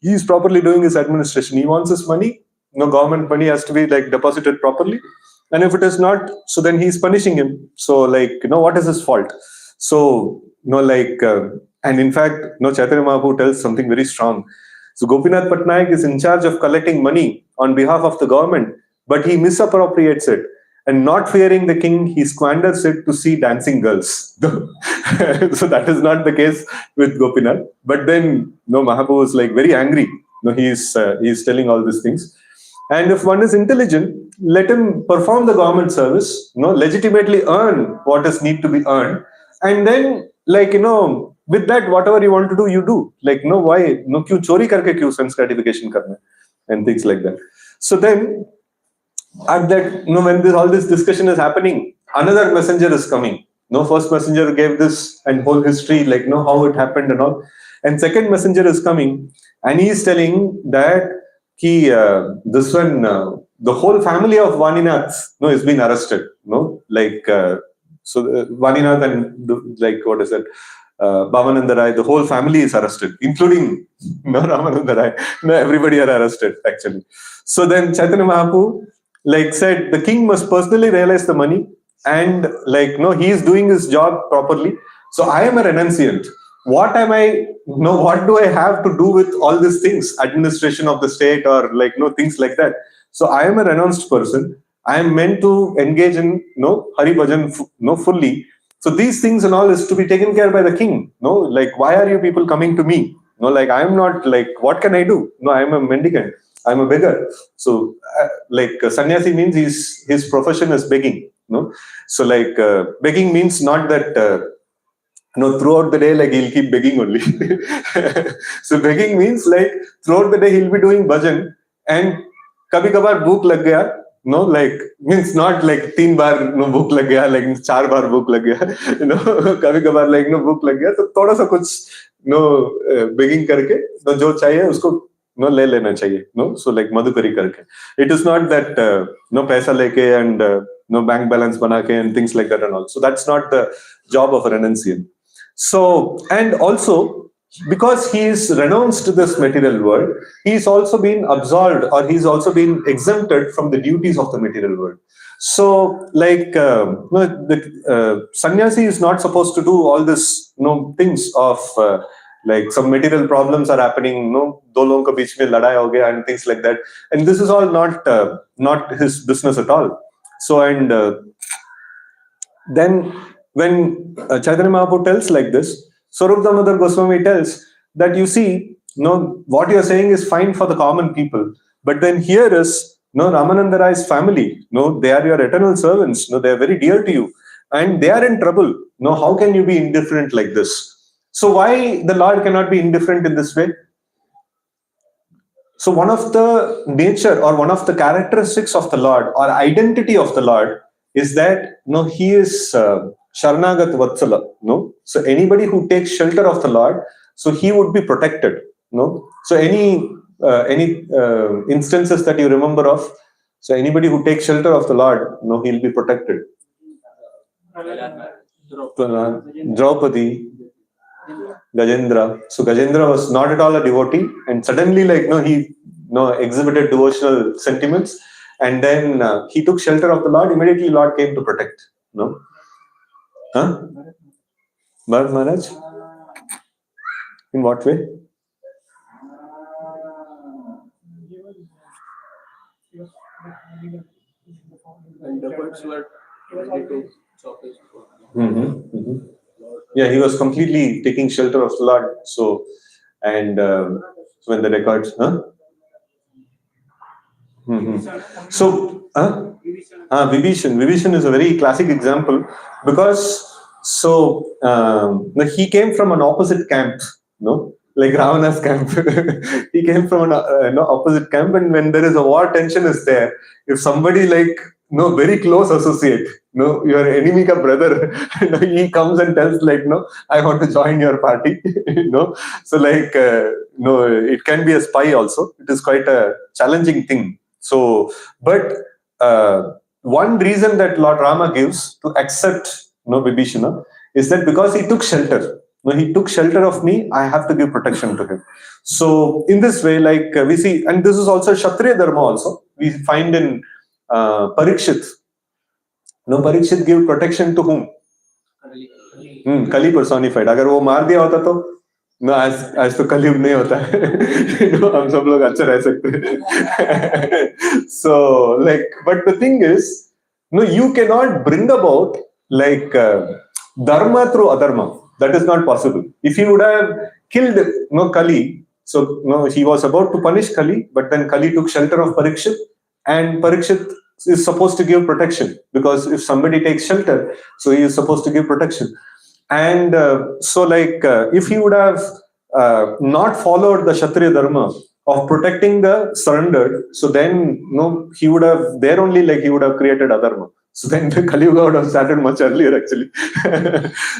He is properly doing his administration. He wants his money. Government money has to be like deposited properly. And if it is not, so then he is punishing him. So like, what is his fault? So, and in fact, Chaitanya Mahaprabhu tells something very strong. So Gopīnātha Paṭṭanāyaka is in charge of collecting money on behalf of the government, but he misappropriates it. And not fearing the king, he squanders it to see dancing girls. So that is not the case with Gopinath. But then, Mahaprabhu was like very angry, No, he is telling all these things. And if one is intelligent, let him perform the government service, legitimately earn what is need to be earned, and then, with that, whatever you want to do, you do. Why? Kyun chori karke kyun sense gratification karna, and things like that. So then, at that, when all this discussion is happening, another messenger is coming. First messenger gave this and whole history, how it happened and all. And second messenger is coming, and he is telling that this one, the whole family of Gopīnātha, is being arrested. Gopīnātha and what is it? Bhavananda Rai, the whole family is arrested, including Ramananda Rai. Everybody are arrested actually. So then Chaitanya Mahaprabhu said the king must personally realize the money, and he is doing his job properly. So I am a renunciant. What am I? What do I have to do with all these things, administration of the state or things like that? So I am a renounced person. I am meant to engage in Hari Bhajan fully. So these things and all is to be taken care by the king. Why are you people coming to me? I am not what can I do? I am a mendicant. I am a beggar. So sannyasi means his profession is begging. So begging means not that. Throughout the day, he'll keep begging only. So begging means throughout the day he'll be doing bhajan, and kabhi kabar bhook lag gaya, means not 3 baar bhook lag gaya, 4 baar bhook lag gaya, kabhi kabar bhook lag gaya, so thoda sa kuch begging karke, jo chahiye usko le lena chahiye, so madhukari karke. It is not that paisa leke and bank balance banake and things like that and all. So that's not the job of a renunciant. So, and also, because he is renounced to this material world, he is also been absolved, or he's also been exempted from the duties of the material world. So, the sannyasi is not supposed to do all this, things of some material problems are happening, do logon ke beech mein ladai ho gaya and things like that. And this is all not his business at all. So, and then when Chaitanya Mahaprabhu tells like this, Swarup Damodar Goswami tells that you see, what you are saying is fine for the common people, but then here is Ramananda Rai's family. They are your eternal servants. They are very dear to you, and they are in trouble. How can you be indifferent like this? So why the Lord cannot be indifferent in this way? So one of the nature or one of the characteristics of the Lord or identity of the Lord is that he is Sharanagat Vatsala. So anybody who takes shelter of the Lord, so he would be protected. So any instances that you remember of, so anybody who takes shelter of the Lord, he'll be protected. Draupadi, Gajendra. So Gajendra was not at all a devotee, and suddenly he exhibited devotional sentiments, and then he took shelter of the Lord. Immediately Lord came to protect. Bharat Maharaj? In what way? And the birds were ready to chop his Yeah, he was completely taking shelter of the Lord. So, and when the records, So, Vibhishan is a very classic example, because he came from an opposite camp, like Ravana's camp. He came from an opposite camp, and when there is a war, tension is there. If somebody very close associate, your enemy ka brother, he comes and tells I want to join your party, So it can be a spy also. It is quite a challenging thing. So, but one reason that Lord Rama gives to accept Vibhishana is that because he took shelter. He took shelter of me, I have to give protection to him. So in this way, we see, and this is also Kshatriya Dharma also, we find in Parikshit. Parikshit give protection to whom? Kali personified. Agar wo maar diya hota to, आज तो कलयुग नहीं होता है, हम सब लोग अच्छे रह सकते. So but the thing is, you cannot bring about dharma through adharma. That is not possible. If you would have killed Kali, So he was about to punish Kali, but then Kali took shelter of Parikshit, and Parikshit is supposed to give protection, because if somebody takes shelter, so he is supposed to give protection. And if he would have not followed the Kshatriya dharma of protecting the surrendered, so then he would have there only, like, he would have created adharma. So then the Kali Yuga would have started much earlier, actually.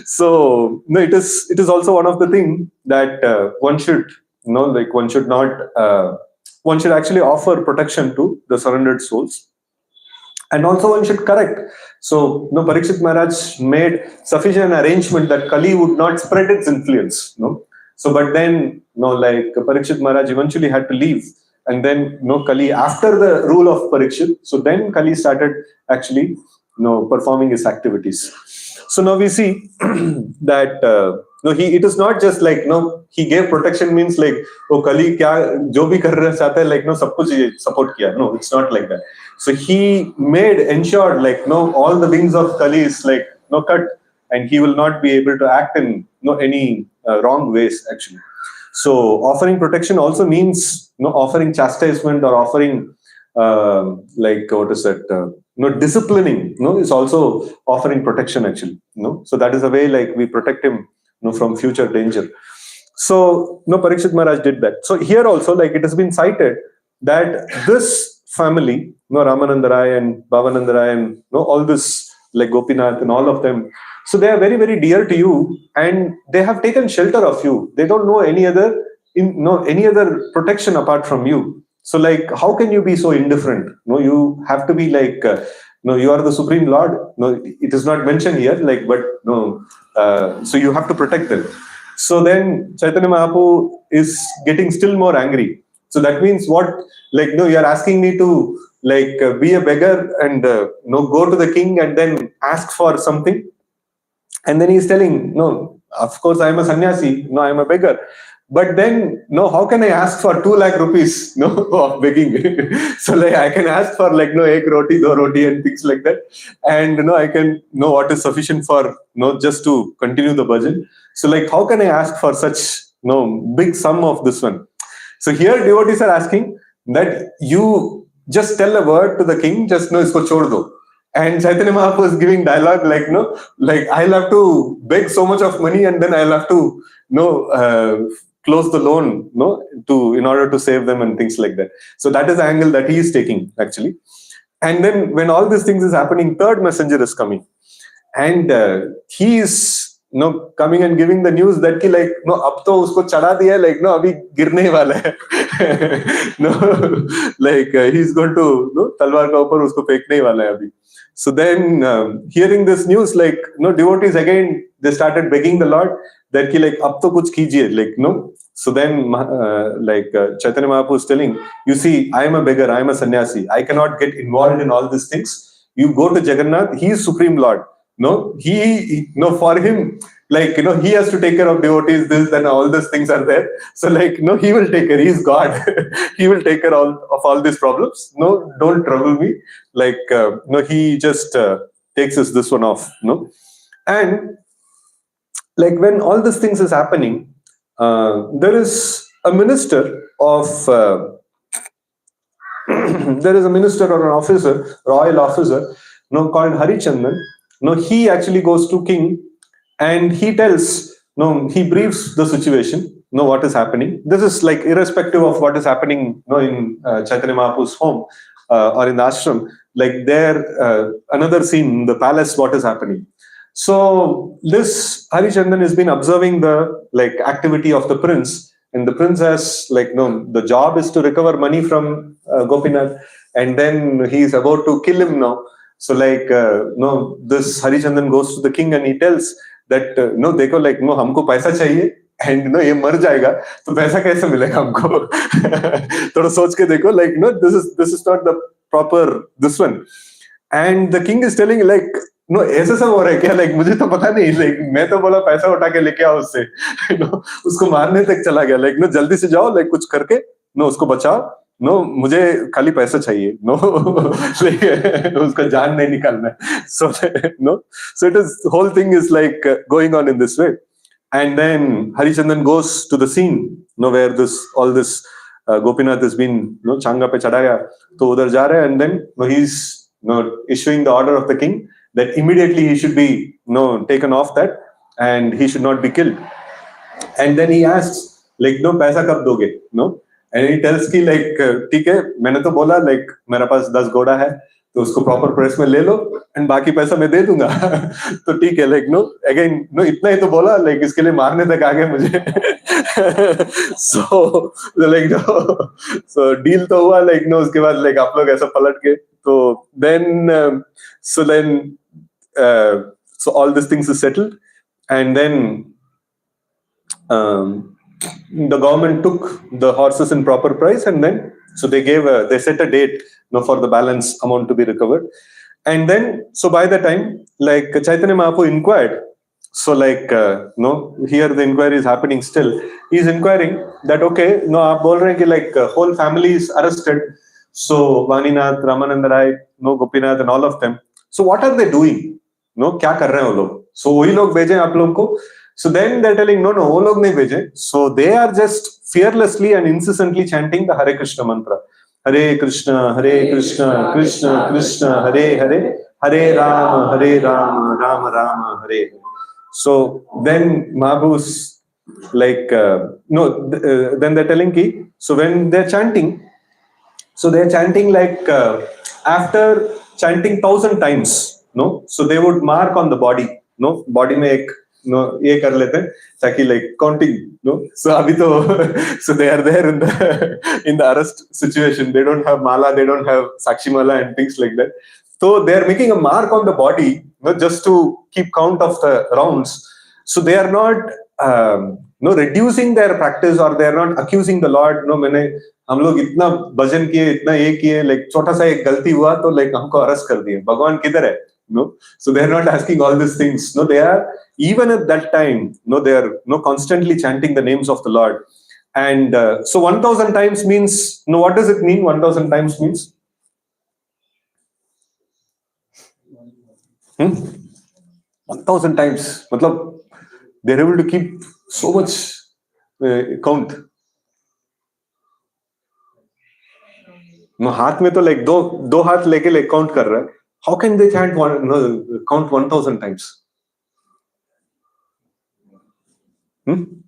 So it is also one of the things that one should one should not one should actually offer protection to the surrendered souls. And also one should correct. So Parikshit Maharaj made sufficient arrangement that Kali would not spread its influence. So but then Parikshit Maharaj eventually had to leave, and then Kali, after the rule of Parikshit, so then Kali started actually performing his activities. So now we see that it is not just like he gave protection means like, oh, Kali kya jo bhi karna chahta hai, like sab kuch support kiya. No, it's not like that. So he ensured like all the wings of Kali is like cut, and he will not be able to act in any wrong ways, actually. So offering protection also means offering chastisement, or offering disciplining is also offering protection, actually. So that is a way like we protect him from future danger. So Parikshit Maharaj did that. So here also, like, it has been cited that this family, Ramananda Rai and Bhavananda Rai and all this, like Gopīnātha and all of them, so they are very, very dear to you, and they have taken shelter of you. They don't know any other protection apart from you. So like, how can you be so indifferent? You have to be like, you are the Supreme Lord. It is not mentioned here, like, but so you have to protect them. So then Chaitanya Mahaprabhu is getting still more angry. So that means what? Like, you are asking me to like be a beggar and go to the king and then ask for something. And then he's telling, no, of course I am a sannyasi. No, I am a beggar. But then, how can I ask for 2 lakh rupees, of begging? So like, I can ask for like, ek roti, do roti and things like that. And, I can know what is sufficient for, just to continue the bhajan. So like, how can I ask for such, big sum of this one? So here devotees are asking that you just tell a word to the king, just isko chhod do. And Chaitanya Mahaprabhu is giving dialogue like, like, I'll have to beg so much of money, and then I'll have to, close the loan, in order to save them and things like that. So that is the angle that he is taking, actually. And then when all these things is happening, third messenger is coming, and he is coming and giving the news that ki like, ab to usko chada diya, like, abhi girne wala hai. Like, he's going to talwar ka upar usko fenkne wala hai abhi. So then hearing this news, like, devotees again, they started begging the Lord that ki like, ab to kuch kijiye, like, So then Chaitanya Mahaprabhu is telling, you see, I am a beggar, I am a sannyasi, I cannot get involved in all these things. You go to Jagannath, he is Supreme Lord. He for him, like, he has to take care of devotees, this and all these things are there. So like, he will take care, he is God. He will take care of all these problems. Don't trouble me. Like, he just takes this one off. And like, when all these things is happening, there is a minister of there is a minister or an officer, royal officer, called Hariksetra. He actually goes to king, and he tells, he briefs the situation, what is happening. This is like irrespective of what is happening, in Chaitanya Mahaprabhu's home or in the ashram. Like there, another scene, the palace, what is happening. So this Hariksetra has been observing the like activity of the prince, and the prince has like, the job is to recover money from Gopīnātha, and then he is about to kill him now. So like, this Hariksetra goes to the king and he tells that, dekho, like, हमको पैसा चाहिए, and ये मर जाएगा, तो पैसा कैसे मिलेगा हमको? थोड़ा सोच के देखो, like, this is not the proper this one. And the king is telling like, ऐसा सब हो रहा है क्या? Like, मुझे तो पता नहीं, like, मैं तो बोला पैसा उठा के लेके आओ उससे, उसको मारने तक चला गया, like, जल्दी से जाओ, like, कुछ करके उसको बचाओ, मुझे खाली पैसा चाहिए, like, उसका जान नहीं निकालना है. So so it is, whole thing is like going on in this way. And then Hariksetra goes to the scene, where all this Gopīnātha has been changa pe chadaya, to udhar ja raha hai, and then he's issuing the order of the king that immediately he should be taken off that, and he should not be killed. And then he asks, like, paisa kab doge? And he tells ki, like, ठीक है, मैंने तो बोला, like, मेरा पास 10 घोड़ा है, तो उसको proper price में ले लो, and बाकी पैसा मैं दे दूंगा. तो ठीक है, like, again, इतना ही तो बोला, like, इसके लिए मारने तक आ गए मुझे. So, like, so deal तो हुआ, like, उसके बाद, like, आप लोग ऐसा पलट गए. So then, so all these things is settled, and then the government took the horses in proper price, and then so they set a date for the balance amount to be recovered. And then, so by the time, like, Chaitanya Mahaprabhu inquired, so, like, here the inquiry is happening still. He's inquiring that, okay, aap bol rahe hain ki, like, whole family is arrested. So Vaninath, Ramananda Rai, Gopinath, and all of them. So what are they doing? Kya kar rahe hain wo log? So wahi log bheje aap log ko. So then they're telling, no, wo log nahi bheje. So they are just fearlessly and incessantly chanting the Hare Krishna mantra. Hare Krishna, Krishna Krishna, Hare Hare, Hare Rama, Rama Rama, Hare. So then Mahaprabhu's like, then they're telling ki, so when they're chanting, so they're chanting like, after chanting 1,000 times, so they would mark on the body, body mein ek, ye kar lete hain, taki, like, counting, so abhi to, so they are there in the arrest situation. They don't have mala, they don't have sakshi mala and things like that. So they are making a mark on the body, just to keep count of the rounds. So they are not reducing their practice, or they are not accusing the Lord. हम लोग इतना भजन किए, इतना ये किए, like, छोटा सा एक गलती हुआ तो, like, हमको अरेस्ट कर दिए, भगवान किधर है? So they are not asking all these things. They are, even at that time, they are constantly chanting the names of the Lord. And so 1,000 times means, what does it mean? 1,000 times means 1,000 times. Matlab, they're able to keep so much count. हाथ में तो, like, दो हाथ लेके, like, count कर रहा है. How can they chant count 1,000 times? 10,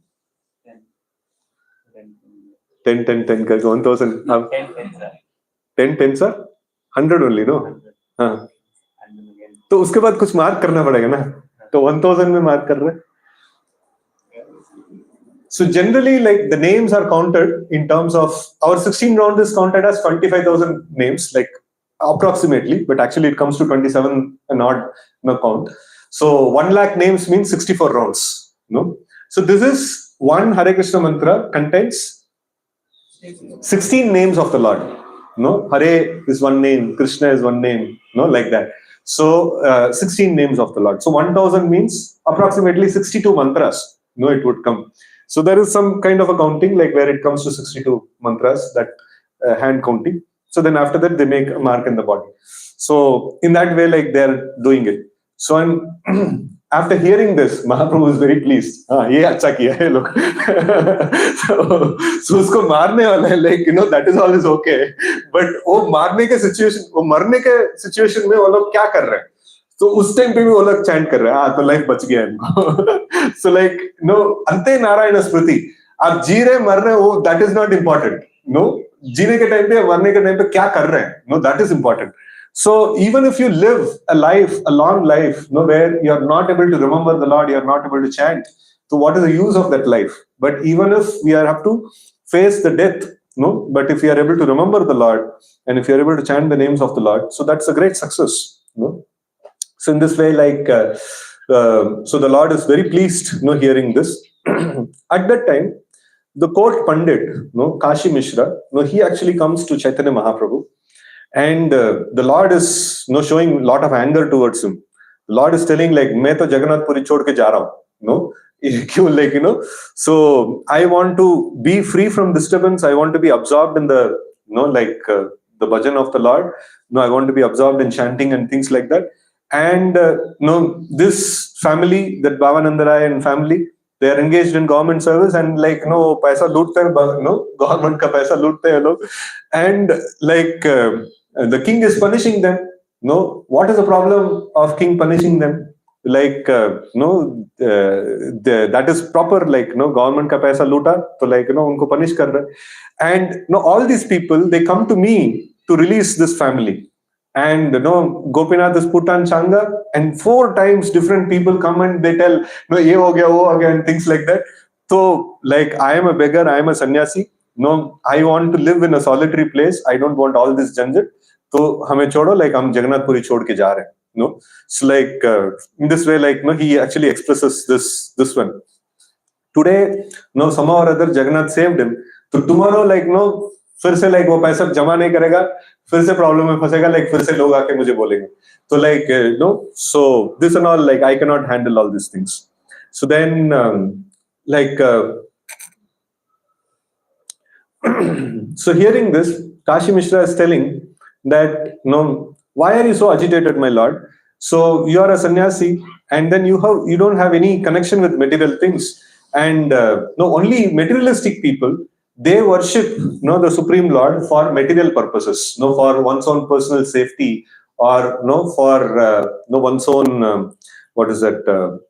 10, 1,000. 10 tens are 100 only, no? हाँ. तो उसके बाद कुछ मार्क करना पड़ेगा ना, तो 1,000 में मार्क कर रहे हैं. So generally, like, the names are counted in terms of, our 16 round is counted as 25,000 names, like, approximately, but actually it comes to 27 and odd count. So 1 lakh names means 64 rounds. So this is one Hare Krishna mantra contains 16 names of the Lord. Hare is one name, Krishna is one name, like that. So 16 names of the Lord. So 1,000 means approximately 62 mantras. It would come. So there is some kind of a counting, like, where it comes to 62 mantras, that hand counting. So then after that, they make a mark in the body. So in that way, like, they're doing it. So after hearing this, Mahaprabhu is very pleased. Ye acha kiya hai log. So usko marne wala hai, like, that is all is okay. But wo marne ke situation, wo marne ke situation mein wo log kya kar rahe hain? So उस time पे भी वो लोग chant कर रहे हैं, तो life बच गया इनको. So, like, अंते नारायण स्मृति, आप जी रहे मर रहे हो, that is not important. जीने के टाइम पे, मरने के टाइम पे क्या कर रहे हैं, that is important. So even if you live a long life, where you are not able to remember the Lord, you are not able to chant, so what is the use of that life? But even if we have to face the death, but if we are able to remember the Lord, and if you are able to chant the names of the Lord, so that's a great success. So in this way, like, so the Lord is very pleased, hearing this. At that time, the court Pandit, Kashi Mishra, he actually comes to Chaitanya Mahaprabhu, and the Lord is showing a lot of anger towards him. The Lord is telling, like, मैं तो जगन्नाथ पुरी छोड़ के जा रहा हूँ, like, so I want to be free from disturbance. I want to be absorbed in the, like, the bhajan of the Lord. I want to be absorbed in chanting and things like that. And this family, that Bhavananda Rai and family, they are engaged in government service and like paisa lootte hain, government ka paisa lootte hain log, and like the king is punishing them. What is the problem of king punishing them? Like that is proper, like government ka paisa loota to like unko punish kar raha hai. And all these people, they come to me to release this family. And Gopinath is put on changa, and 4 times different people come and they tell, ye ho gaya, wo ho gaya, and things like that. So like, I am a beggar, I am a sannyasi. I want to live in a solitary place. I don't want all this janjat. So hame chodo, like hum Jagannath Puri chhod ke ja rahe hain. So like in this way, like he actually expresses this one. Today, somehow or other Jagannath saved him. So tomorrow, like फिर से like वो पैसा जमा नहीं करेगा, फिर से problem में फंसेगा, like फिर से लोग आके मुझे बोलेंगे. So like so this and all, like I cannot handle all these things. So then so hearing this, Kashi Mishra is telling that why are you so agitated, my lord? So you are a sannyasi, and then you don't have any connection with material things, and only materialistic people, they worship the Supreme Lord for material purposes, for one's own personal safety, or for one's own what is that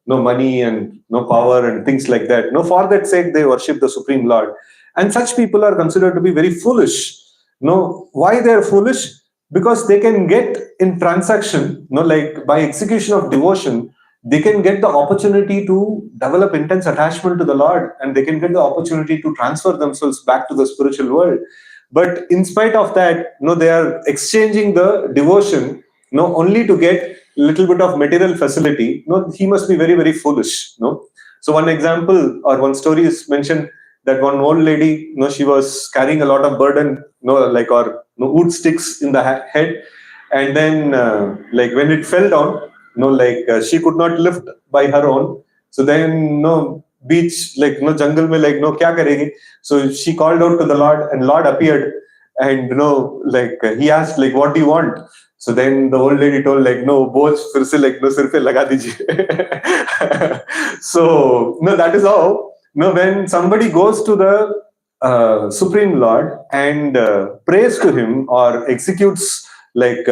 money and power and things like that. For that sake they worship the Supreme Lord, and such people are considered to be very foolish. Why they are foolish? Because they can get in transaction, like by execution of devotion, they can get the opportunity to develop intense attachment to the Lord, and they can get the opportunity to transfer themselves back to the spiritual world. But in spite of that, they are exchanging the devotion, only to get little bit of material facility. He must be very, very foolish. So one example or one story is mentioned that one old lady, she was carrying a lot of burden, like or wood sticks in the head, and then like when it fell down, she could not lift by her own. So then beach, like jungle mein, like kya karegi? So she called out to the Lord, and Lord appeared, and like he asked, like, what do you want? So then the old lady told, like, both fir se, like sir pe laga dijiye. So that is how when somebody goes to the Supreme Lord and prays to him or executes like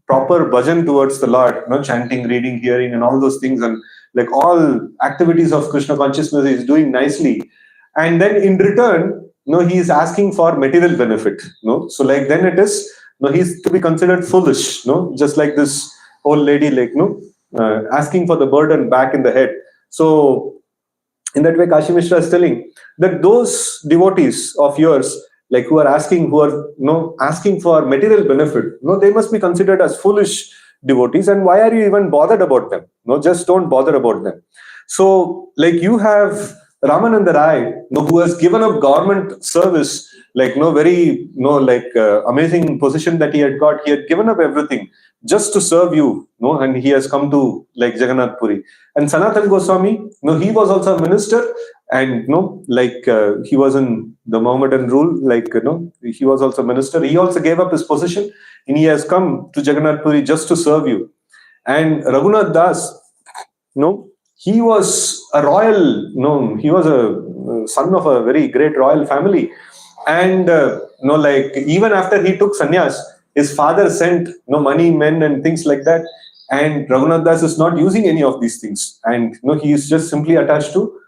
proper bhajan towards the Lord, chanting, reading, hearing, and all those things, and like all activities of Krishna consciousness is doing nicely, and then in return, he is asking for material benefit. So like then it is, he's to be considered foolish. Just like this old lady, like asking for the burden back in the head. So in that way, Kashi Mishra is telling that those devotees of yours, like who are asking for material benefit, they must be considered as foolish devotees. And why are you even bothered about them? Just don't bother about them. So like you have Ramananda Rai, who has given up government service, like very amazing position that he had got. He had given up everything just to serve you, and he has come to like Jagannath Puri. And Sanatana Goswami, he was also a minister, and he was in the Mohammedan rule, like he was also a minister. He also gave up his position, and he has come to Jagannath Puri just to serve you. And Raghunath Das, he was a royal, he was a son of a very great royal family. And like even after he took sannyas, his father sent money, men, and things like that. And Raghunath Das is not using any of these things, and he is just simply attached to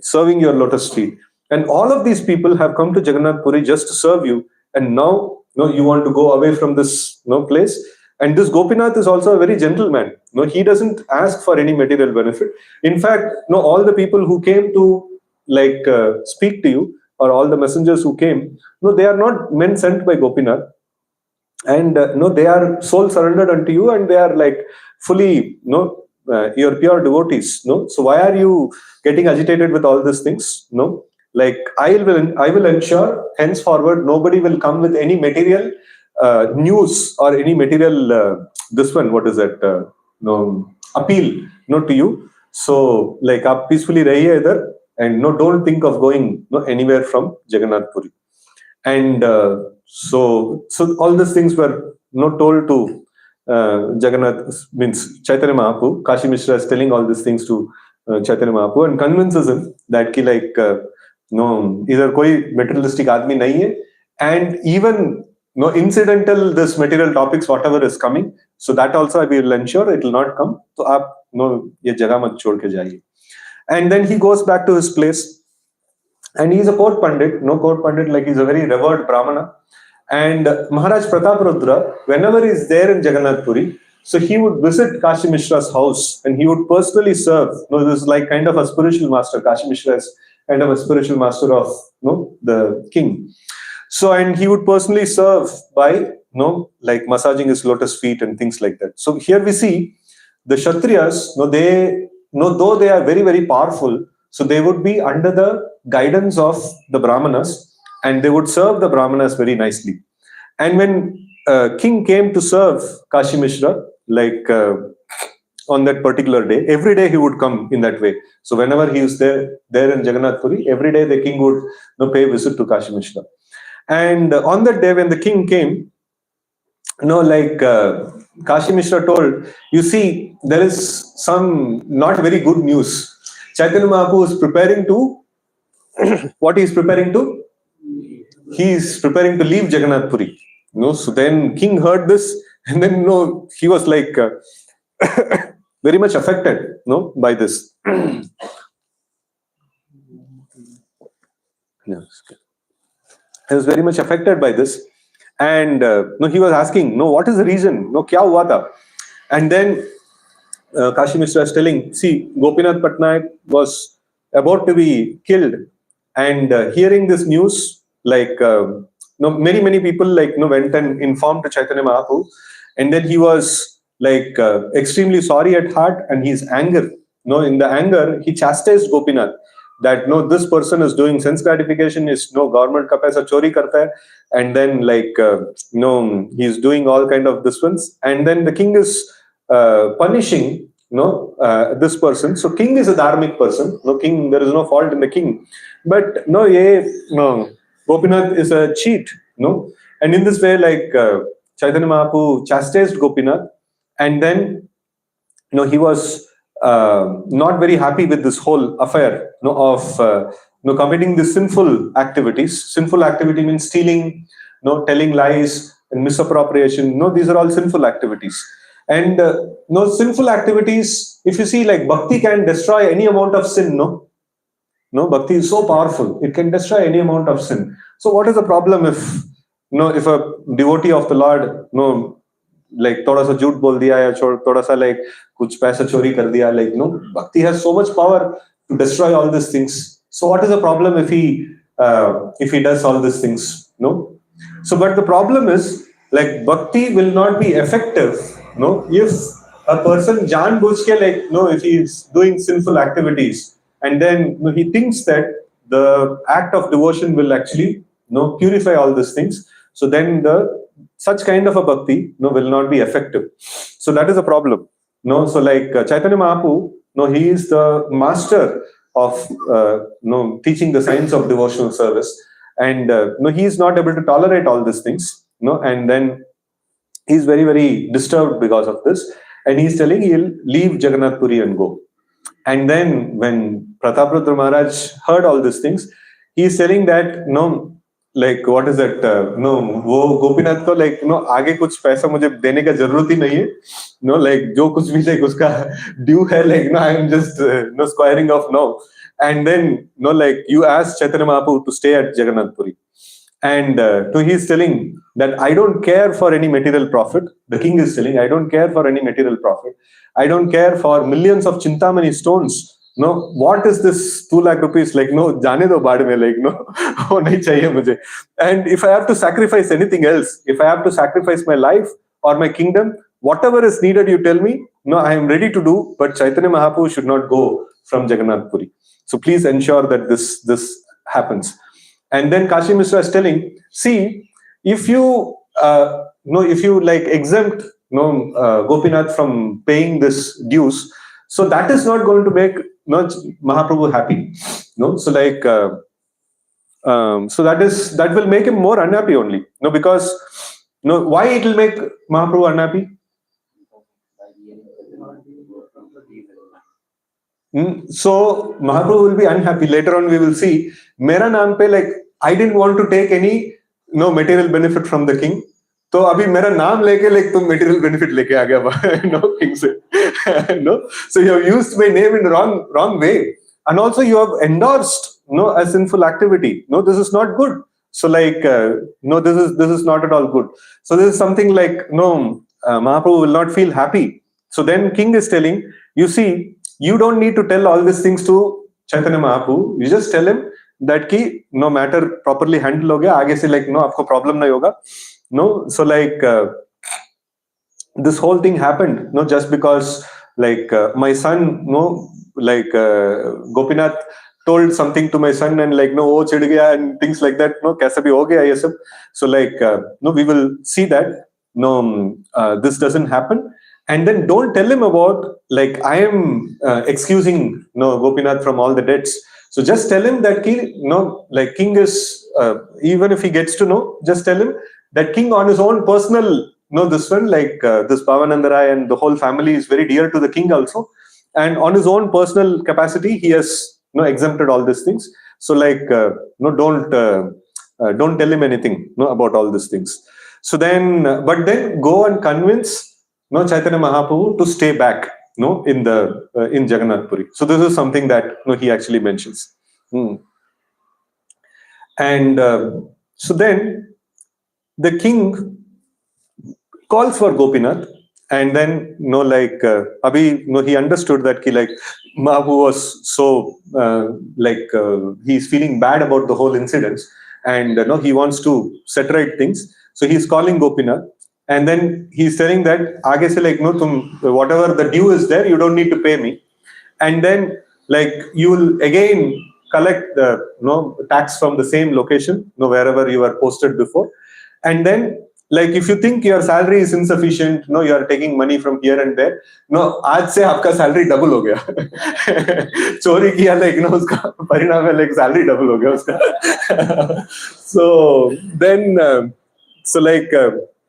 serving your lotus feet. And all of these people have come to Jagannath Puri just to serve you, and now you want to go away from this place. And this Gopinath is also a very gentle man. He doesn't ask for any material benefit. In fact, all the people who came to like speak to you, or all the messengers who came, they are not men sent by Gopinath. And they are soul surrendered unto you, and they are like fully your pure devotees. So why are you getting agitated with all these things? Like I will ensure henceforward nobody will come with any material news or any material this one, what is that appeal to you. So like aap peacefully rahiye idhar, and don't think of going anywhere from Jagannath Puri. And so all these things were told to Jagannath, means Chaitanya Mahaprabhu. Kashi Mishra is telling all these things to Chaitanya Mahaprabhu and convinces him that ki like no, either koi materialistic aadmi nahi hai, and even no incidental this material topics whatever is coming, so that also I will ensure it will not come. So aap no ye jagah mat chhod ke jaiye. And then he goes back to his place, and he's a court pandit, no court pandit, like he's a very revered brahmana. And Maharaj Prataparudra, whenever he's there in Jagannath Puri, so he would visit Kashi Mishra's house and he would personally serve. No, this is like kind of a spiritual master. Kashi Mishra is kind of a spiritual master of the king. So, and he would personally serve by like massaging his lotus feet and things like that. So here we see the Kshatriyas, though they are very, very powerful, so they would be under the guidance of the Brahmanas and they would serve the Brahmanas very nicely. And when king came to serve Kashi Mishra, like on that particular day, every day he would come in that way. So whenever he was there in Jagannath Puri, every day the king would pay visit to Kashi Mishra. And on that day when the king came, Kashi Mishra told, you see, there is some not very good news. Chaitanya Mahaprabhu is preparing to, what he is preparing to? He is preparing to leave Jagannath Puri. So then king heard this, and then he was like very much affected by this. He was very much affected by this. And he was asking, what is the reason? Kya hua tha? And then Kashi Mishra is telling, see, Gopīnātha Paṭṭanāyaka was about to be killed. And hearing this news, like, many people went and informed to Chaitanya Mahaprabhu. And then he was like extremely sorry at heart, and his anger, in the anger, he chastised Gopinath that this person is doing sense gratification, is government ka paisa chori karta hai, and then like he's doing all kind of this ones, and then the king is punishing this person. So king is a dharmic person, king, there is no fault in the king, but Gopinath is a cheat, and in this way, like Chaitanya Mahaprabhu chastised Gopinath, and then he was not very happy with this whole affair of committing these sinful activities. Sinful activity means stealing, telling lies and misappropriation. These are all sinful activities. And sinful activities, if you see, like bhakti can destroy any amount of sin. Bhakti is so powerful; it can destroy any amount of sin. So, what is the problem if if a devotee of the Lord, like thoda sa jhoot bol diya ya thoda sa like kuch paisa chori kar diya, like bhakti has so much power to destroy all these things. So what is the problem if he does all these things? So but the problem is, like, bhakti will not be effective if a person jaan bujh ke, like if he is doing sinful activities and then he thinks that the act of devotion will actually purify all these things. So then such kind of a bhakti will not be effective. So that is a problem. So like Chaitanya Mahaprabhu, he is the master of teaching the science of devotional service, and he is not able to tolerate all these things. And then he is very, very disturbed because of this, and he is telling he'll leave Jagannath Puri and go. And then when Prataparudra Maharaj heard all these things, he is telling that like what is that? वो गोपीनाथ को like आगे कुछ पैसा मुझे देने का जरूरत ही नहीं है. Like जो कुछ भी like उसका due है, like I am just squaring off now. And then like you asked Chaitanya Mahaprabhu to stay at Jagannath Puri, and he is telling that I don't care for any material profit. The king is telling, I don't care for any material profit. I don't care for millions of Chintamani stones. What is this 2 lakh rupees? Like, jaane do baad mein, like, wo nahi chahiye mujhe. And if I have to sacrifice anything else, if I have to sacrifice my life or my kingdom, whatever is needed, you tell me, I am ready to do, but Chaitanya Mahaprabhu should not go from Jagannath Puri. So please ensure that this happens. And then Kashi Mishra is telling, see, if you like exempt Gopinath from paying this dues, so that is not going to make Mahaprabhu happy. So like so that will make him more unhappy only. Because why it will make Mahaprabhu unhappy? So Mahaprabhu will be unhappy. Later on, we will see. Mera naam pe, like, I didn't want to take any material benefit from the king. तो अभी मेरा नाम लेके like तुम material benefit लेके आ गया king से so you have used my name in wrong way, and also you have endorsed a sinful activity. This is not good. So like this is not at all good. So this is something like Mahaprabhu will not feel happy. So then king is telling, you see, you don't need to tell all these things to Chaitanya Mahaprabhu. You just tell him that ki no matter properly handle ho gaya, आगे से like आपको problem नहीं होगा. So like this whole thing happened just because like my son like Gopinath told something to my son, and like wo chid gaya and things like that. Kaisa bhi ho gaya ye sab. So like we will see that this doesn't happen. And then don't tell him about like I am excusing Gopinath from all the debts. So just tell him that like king is even if he gets to know, just tell him that king on his own personal this one, like this Bhavananda Rai and the whole family is very dear to the king also, and on his own personal capacity he has exempted all these things. So like don't tell him anything about all these things. So then but then go and convince Chaitanya Mahaprabhu to stay back in Jagannath Puri. So this is something that he actually mentions. And so then the king calls for Gopinath, and then like Abhi he understood that like Mahaprabhu was so he's feeling bad about the whole incidents, and he wants to set right things. So he's calling Gopinath, and then he's telling that aage se like whatever the due is there, you don't need to pay me, and then like you will again collect the tax from the same location wherever you were posted before. And then like if you think your salary is insufficient, you are taking money from here and there, आज से आपका salary double हो गया. चोरी किया like उसका परिणाम है like salary double हो गया उसका. So then so like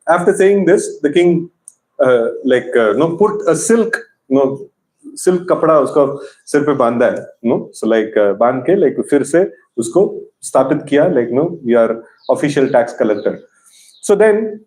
after saying this, the king put a silk कपड़ा उसको सिर पे बांधा है. So like बांध के like फिर से उसको स्थापित किया like we are official tax collector. So then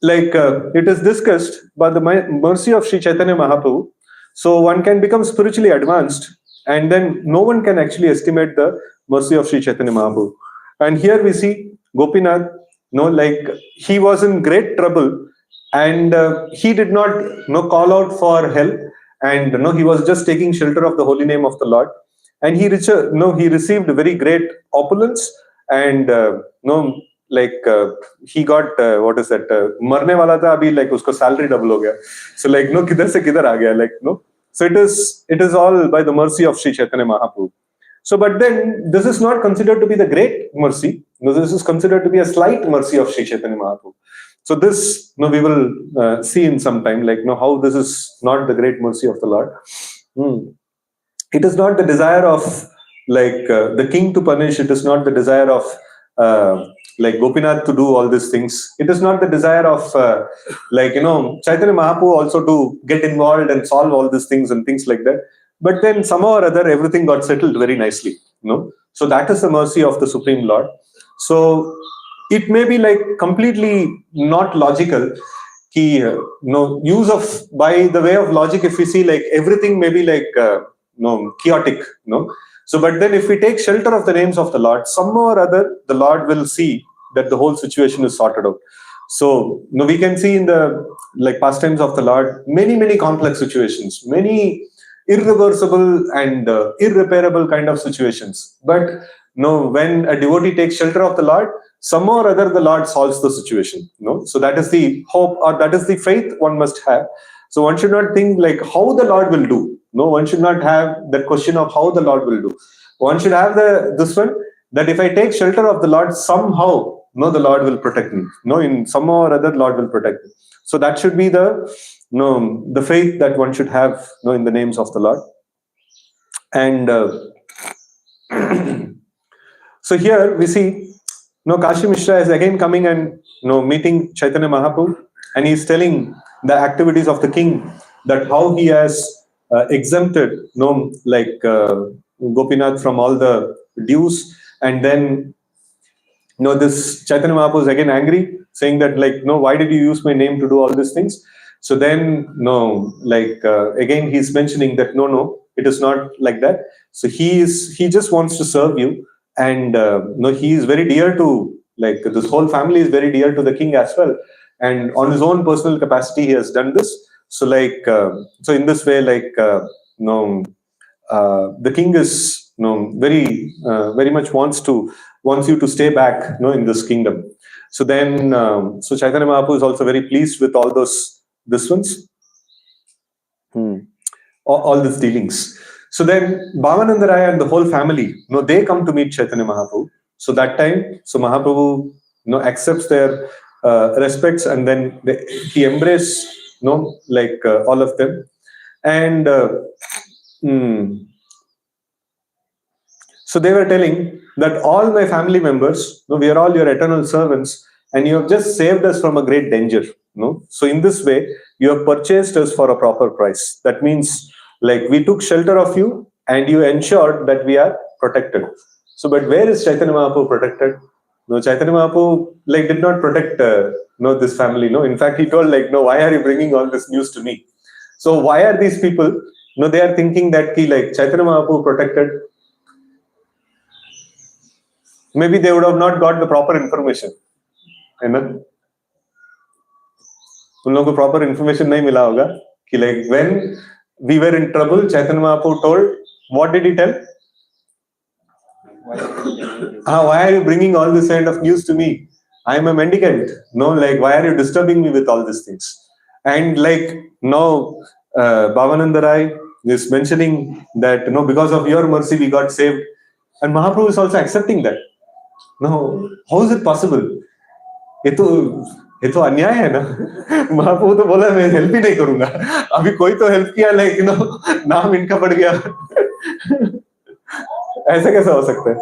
like it is discussed by the mercy of Sri Chaitanya Mahaprabhu, so one can become spiritually advanced, and then no one can actually estimate the mercy of Sri Chaitanya Mahaprabhu. And here we see Gopinath like he was in great trouble, and he did not call out for help, and he was just taking shelter of the holy name of the Lord, and he received very great opulence, and like he got what is that marne wala tha abhi like usko salary double ho gaya. So like kidhar se kidhar aa gaya like so it is all by the mercy of Sri Chaitanya Mahaprabhu. So but then this is not considered to be the great mercy. This is considered to be a slight mercy of Sri Chaitanya Mahaprabhu. So this we will see in some time like how this is not the great mercy of the Lord. It is not the desire of like the king to punish. It is not the desire of like Gopinath to do all these things. It is not the desire of like Chaitanya Mahaprabhu also to get involved and solve all these things and things like that. But then somehow or other everything got settled very nicely. So that is the mercy of the Supreme Lord. So it may be like completely not logical. Use of by the way of logic, if we see like everything may be like chaotic. So, but then if we take shelter of the names of the Lord, somehow or other, the Lord will see that the whole situation is sorted out. So, we can see in the like pastimes of the Lord, many complex situations, many irreversible and irreparable kind of situations. But when a devotee takes shelter of the Lord, somehow or other, the Lord solves the situation. So that is the hope, or that is the faith one must have. So one should not think like how the Lord will do. One should not have that question of how the Lord will do. One should have this one, that if I take shelter of the Lord, somehow, the Lord will protect me. In somehow or other, Lord will protect me. So that should be the faith that one should have in the names of the Lord. And so here we see Kashi Mishra is again coming and meeting Chaitanya Mahaprabhu, and he's telling the activities of the king, that how he has exempted, like Gopīnātha from all the dues, and then this Chaitanya Mahaprabhu is again angry, saying that like, no, why did you use my name to do all these things? So then, again he's mentioning that no, it is not like that. So he just wants to serve you, and he is very dear to, like, this whole family is very dear to the king as well, and on his own personal capacity he has done this. So like, so in this way, like, the king is very much wants you to stay back in this kingdom. So then, so Chaitanya Mahaprabhu is also very pleased with all this ones, all these dealings. So then Bhavananda Raya and the whole family, they come to meet Chaitanya Mahaprabhu. So that time, so Mahaprabhu accepts their respects, and then he embraces like all of them. And so they were telling that all my family members, we are all your eternal servants, and you have just saved us from a great danger. So in this way, you have purchased us for a proper price. That means, like, we took shelter of you, and you ensured that we are protected. So, but where is Chaitanya Mahaprabhu protected? No, Chaitanya Mahaprabhu did not protect this family. No, in fact, he told, like, no, why are you bringing all this news to me? So why are these people? They are thinking that like Chaitanya Mahaprabhu protected. Maybe they would have not got the proper information. है ना? उन लोगों को proper information नहीं मिला होगा कि like when we were in trouble, Chaitanya Mahaprabhu told, what did he tell? Why are you bringing all this kind of news to me? I am a mendicant. No, like, why are you disturbing me with all these things? And like now, Bhavananda Rai is mentioning that because of your mercy we got saved, and Mahaprabhu is also accepting that. No, how is it possible? ये तो अन्याय है ना. महाप्रभु तो बोला मैं help ही नहीं करूंगा. अभी कोई तो हेल्प किया, लाइक नाम इनका बढ़ गया. ऐसा कैसा हो सकता है?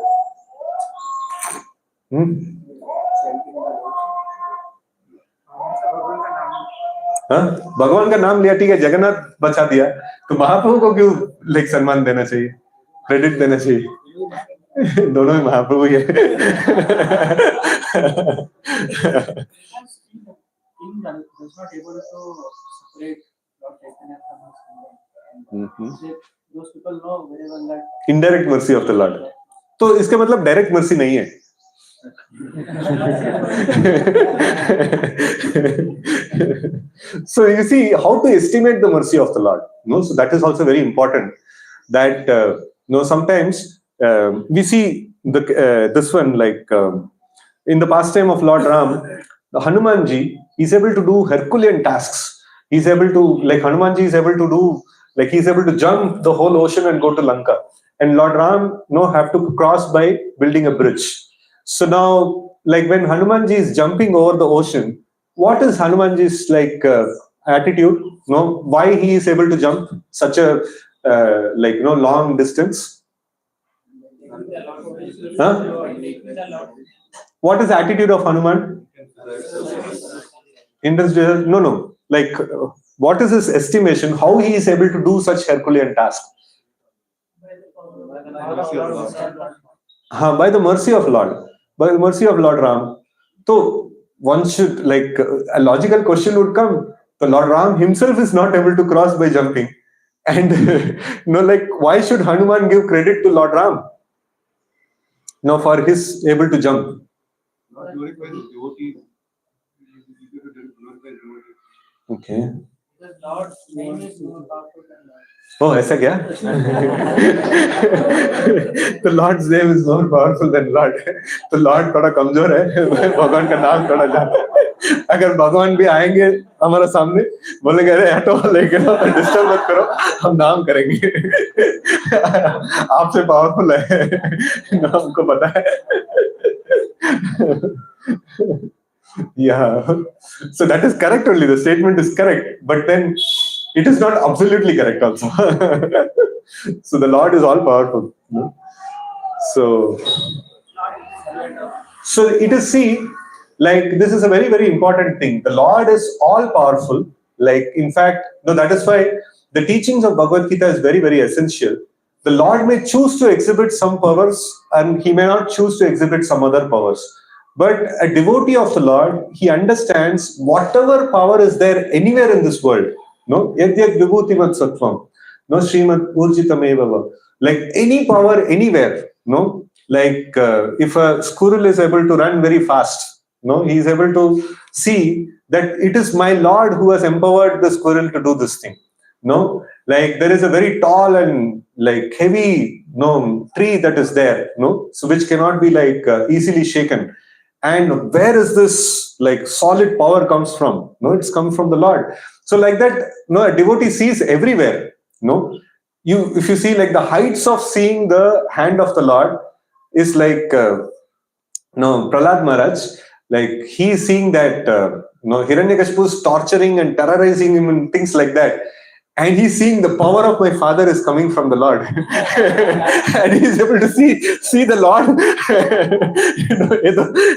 भगवान का नाम लिया, ठीक है, जगन्नाथ बचा दिया, तो महाप्रभु को क्यों लाइक सम्मान देना चाहिए, क्रेडिट देना चाहिए? दोनों ही महाप्रभु ही है. Indirect mercy of the Lord. तो इसका मतलब डायरेक्ट मर्सी नहीं है. So you see how to estimate the mercy of the Lord. So that is also very important. That sometimes we see this one, like in the pastime of Lord Ram, Hanumanji is able to do Herculean tasks. He's able to, like, Hanumanji is able to do, like, he's able to jump the whole ocean and go to Lanka. And Lord Ram have to cross by building a bridge. So now, like, when Hanumanji is jumping over the ocean, what is Hanumanji's like attitude? Why he is able to jump such a long distance? What is the attitude of Hanuman? No. Like, what is his estimation? How he is able to do such Herculean task? By the mercy of Lord. By the mercy of Lord Ram. So one should, like, a logical question would come. The Lord Ram himself is not able to cross by jumping. And like, why should Hanuman give credit to Lord Ram? For his able to jump. Okay. Oh, ऐसा क्या? The Lord's name is more powerful than Lord. तो Lord थोड़ा कमजोर है, भगवान का नाम थोड़ा ज्यादा. अगर भगवान भी आएंगे हमारे सामने, बोलेंगे अरे हटो, लेकिन डिस्टर्ब मत करो, हम नाम करेंगे. आपसे पावरफुल है, हमको पता है. Yeah, so that is correct only. The statement is correct, but then it is not absolutely correct also. So the Lord is all powerful. So it is, see, like, this is a very, very important thing. The Lord is all powerful. Like, in fact, that is why the teachings of Bhagavad Gita is very, very essential. The Lord may choose to exhibit some powers and he may not choose to exhibit some other powers. But a devotee of the Lord, he understands whatever power is there anywhere in this world. No, yadyad vibhutimat sattvam. No, Srimad Urjitameva. Like any power anywhere. No, like if a squirrel is able to run very fast, no, he is able to see that it is my Lord who has empowered the squirrel to do this thing. No, like there is a very tall and like heavy tree that is there, no, so which cannot be like easily shaken. And where is this like solid power comes from? No, it's come from the Lord. So like that, no, a devotee sees everywhere. No, if you see like the heights of seeing the hand of the Lord is like Prahlad Maharaj, like he is seeing that Hiranyakashipu is torturing and terrorizing him and things like that. And he's seeing the power of my father is coming from the Lord. And he's able to see the Lord.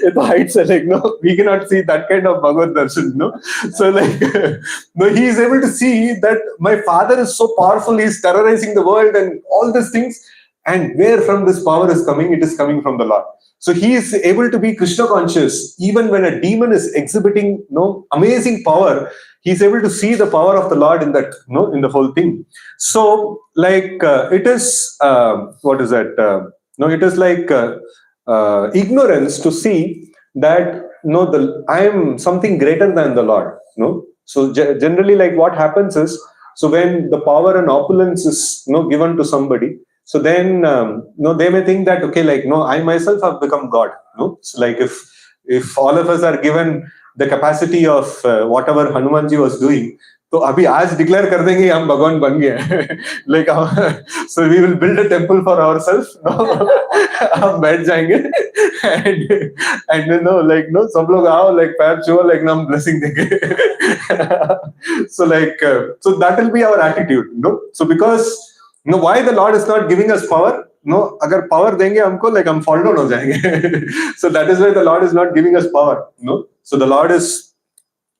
At the heights are like, no, we cannot see that kind of Bhagavad Darshan, no? So like, no, he is able to see that my father is so powerful, he's terrorizing the world and all these things. And where from this power is coming, it is coming from the Lord. So he is able to be Krishna conscious, even when a demon is exhibiting amazing power. He's able to see the power of the Lord in that, in the whole thing. So, like it is what is that? It is like ignorance to see that I am something greater than the Lord. So generally, like what happens is, so when the power and opulence is given to somebody, so then they may think that okay, like I myself have become God. So like if all of us are given the capacity of whatever Hanumanji was doing, तो अभी आज declare कर देंगे हम भगवान बन गए like so we will build a temple for ourselves. हम बैठ जाएंगे and सब लोग आओ like पैर छुओ like हम blessing देंगे. So like so that will be our attitude. So because why the Lord is not giving us power? अगर power देंगे हमको like हम fall down हो जाएंगे. So that is why the Lord is not giving us power. So the Lord is,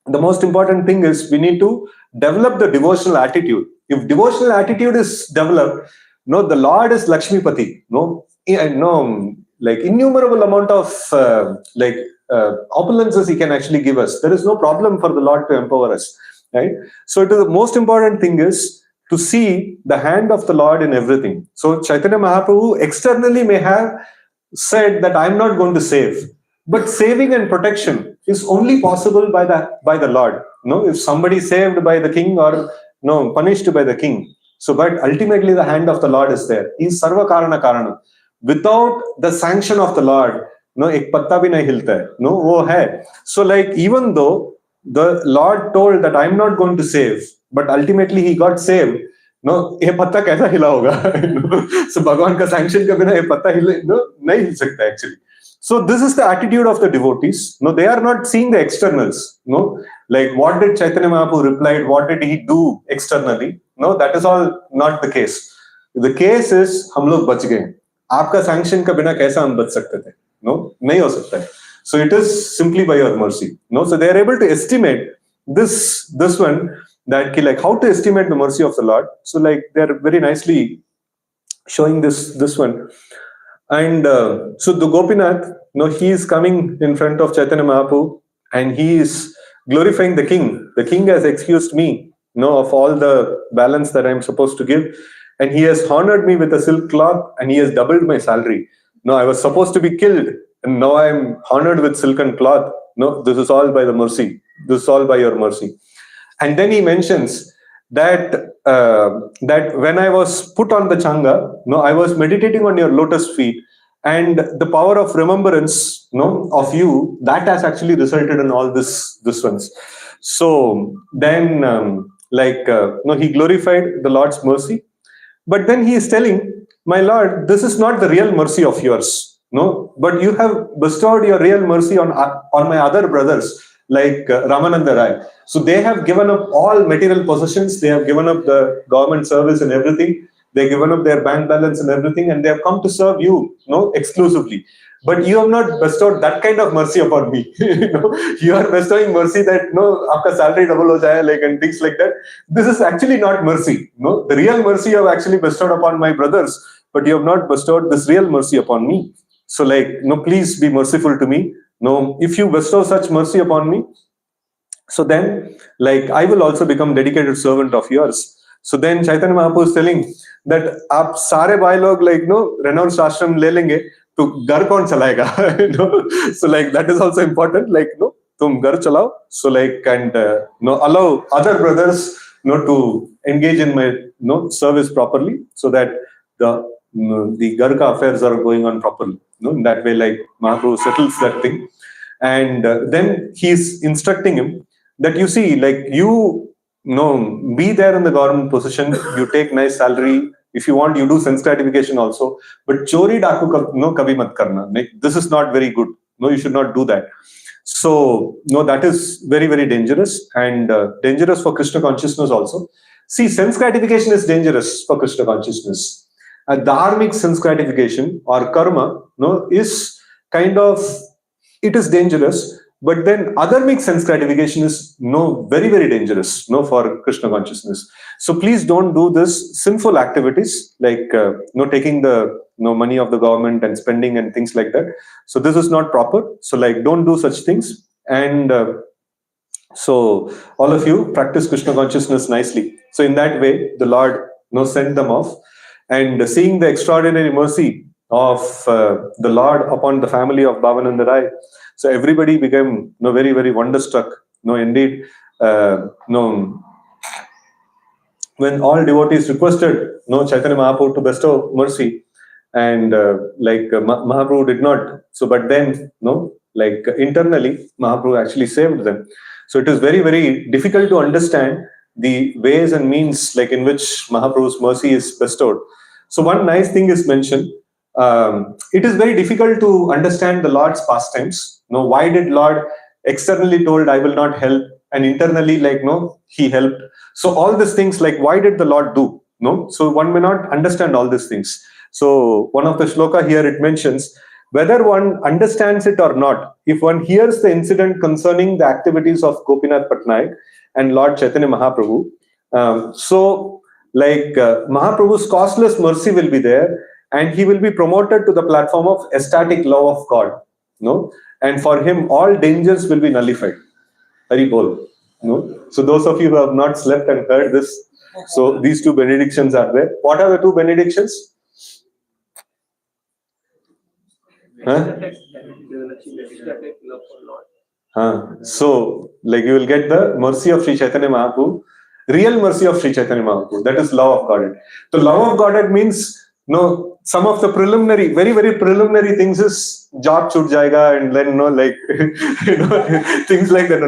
the most important thing is we need to develop the devotional attitude. If devotional attitude is developed, the Lord is Lakshmipati. Like innumerable amount of opulences he can actually give us. There is no problem for the Lord to empower us, right? So the most important thing is to see the hand of the Lord in everything. So Chaitanya Mahaprabhu externally may have said that I'm not going to save, but saving and protection is only possible by the Lord. If somebody saved by the king or punished by the king. So, but ultimately the hand of the Lord is there. He is Sarva Karana Karana. Without the sanction of the Lord, ek patta bhi nahi hilta hai. Wo hai. So like even though the Lord told that I'm not going to save, but ultimately he got saved, ये पत्ता कैसा हिला होगा? So भगवान का sanction के बिना ये पत्ता नहीं हिल सकता actually. So this is the attitude of the devotees. They are not seeing the externals. Like what did Chaitanya Mahaprabhu replied? What did he do externally? That is all not the case. The case is हम लोग बच गए. आपका sanction के बिना कैसा हम बच सकते थे? नहीं हो सकता है. So it is simply by your mercy. So they are able to estimate this one, that like how to estimate the mercy of the Lord. So like they are very nicely showing this one. And so the Gopīnātha, he is coming in front of Chaitanya Mahaprabhu and he is glorifying the king. The king has excused me, of all the balance that I am supposed to give. And he has honored me with a silk cloth and he has doubled my salary. I was supposed to be killed and now I am honored with silken cloth. This is all by the mercy. This is all by your mercy. And then he mentions that that when I was put on the Changa, I was meditating on your lotus feet, and the power of remembrance, of you, that has actually resulted in all this ones. So then, he glorified the Lord's mercy, but then he is telling, my Lord, this is not the real mercy of yours, but you have bestowed your real mercy on my other brothers, like Ramananda Rai. So they have given up all material possessions, they have given up the government service and everything, they've given up their bank balance and everything, and they have come to serve you, exclusively. but you have not bestowed that kind of mercy upon me. You are bestowing mercy that aapka salary double ho jaye, like, and things like that. This is actually not mercy. The real mercy you have actually bestowed upon my brothers, but you have not bestowed this real mercy upon me. So, like, please be merciful to me. If you bestow such mercy upon me, so then, like, I will also become dedicated servant of yours. So then Chaitanya Mahaprabhu is telling that आप सारे भाई लोग, like, renounced ashram ले लेंगे तो घर कौन चलाएगा? So, like, that is also important, like, तुम घर चलाओ, so, like, and allow other brothers to engage in my service properly, so that the घर का affairs are going on properly. In that way, like, Mahaprabhu settles that thing, and then he's instructing him that, you see, like, be there in the government position, you take nice salary, if you want you do sense gratification also, but chori daku kabhi mat karna. Like, this is not very good. You should not do that. So that is very, very dangerous, and dangerous for Krishna consciousness also. See, sense gratification is dangerous for Krishna consciousness. Dharmic sense gratification or karma is kind of, it is dangerous. But then other sense gratification is very, very dangerous for Krishna consciousness. So please don't do this sinful activities, like taking the money of the government and spending and things like that. So this is not proper. So, like, don't do such things. And so all of you practice Krishna consciousness nicely. So in that way, the Lord sent them off, and seeing the extraordinary mercy of the Lord upon the family of Bhavananda Rai. So everybody became very, very wonderstruck. Indeed, when all devotees requested Chaitanya Mahaprabhu to bestow mercy, and Mahaprabhu did not. So, but then internally, Mahaprabhu actually saved them. So it is very, very difficult to understand the ways and means, like, in which Mahaprabhu's mercy is bestowed. So one nice thing is mentioned. It is very difficult to understand the Lord's pastimes. Why did Lord externally told, I will not help, and internally, like, he helped? So all these things, like, why did the Lord do? So one may not understand all these things. So one of the shloka here, it mentions, whether one understands it or not, if one hears the incident concerning the activities of Gopīnātha Paṭṭanāyaka and Lord Chaitanya Mahaprabhu, Mahaprabhu's causeless mercy will be there, and he will be promoted to the platform of ecstatic love of God. And for him, all dangers will be nullified. Hari Bol. So those of you who have not slept and heard this, so these two benedictions are there. What are the two benedictions? So, like, you will get the mercy of Sri Chaitanya Mahaprabhu, real mercy of Sri Chaitanya Mahaprabhu. That is love of Godhead. The love of Godhead means, some of the preliminary, very, very preliminary things is job chut jayega, and then like things like that,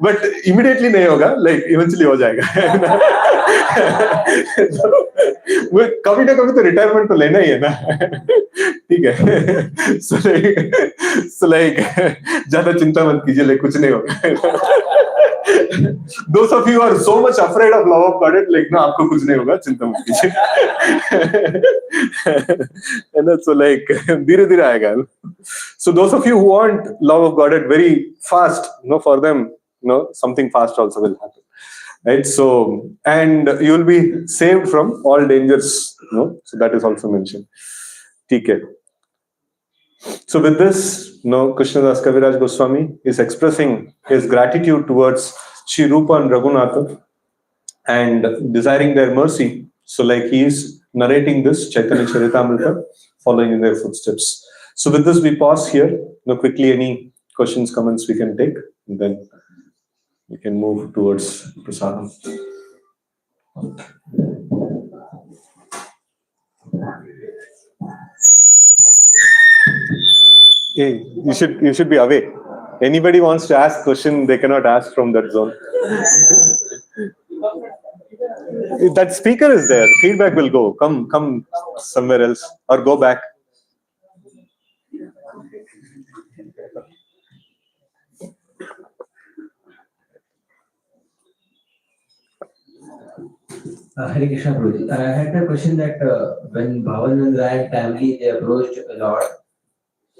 but immediately nahi hoga, like, eventually ho jayega. कभी ना कभी तो retirement तो लेना ही है ना, ठीक है? So like ज्यादा चिंता मत कीजिए, like, कुछ नहीं होगा. Those of you who are so much afraid of love of God, like, ना आपको कुछ नहीं होगा, चिंता मत कीजिए. And so, like, धीरे धीरे आएगा. So those of you who want love of God very fast, for them, something fast also will happen. Right? So, and you will be saved from all dangers. So that is also mentioned. TK. So with this, Krishnadas Kaviraj Goswami is expressing his gratitude towards Shri Rupa and Raghunatha and desiring their mercy. So, like, he is narrating this Chaitanya Charitamrita, following in their footsteps. So with this, we pause here. Quickly, any questions, comments we can take, and then we can move towards prasadam. Hey, you should be away. Anybody wants to ask question, they cannot ask from that zone. That speaker is there. Feedback will go. Come somewhere else or go back. Hare Krishna Prabhuji. I had a question that when Bhavananda Rai family they approached Lord,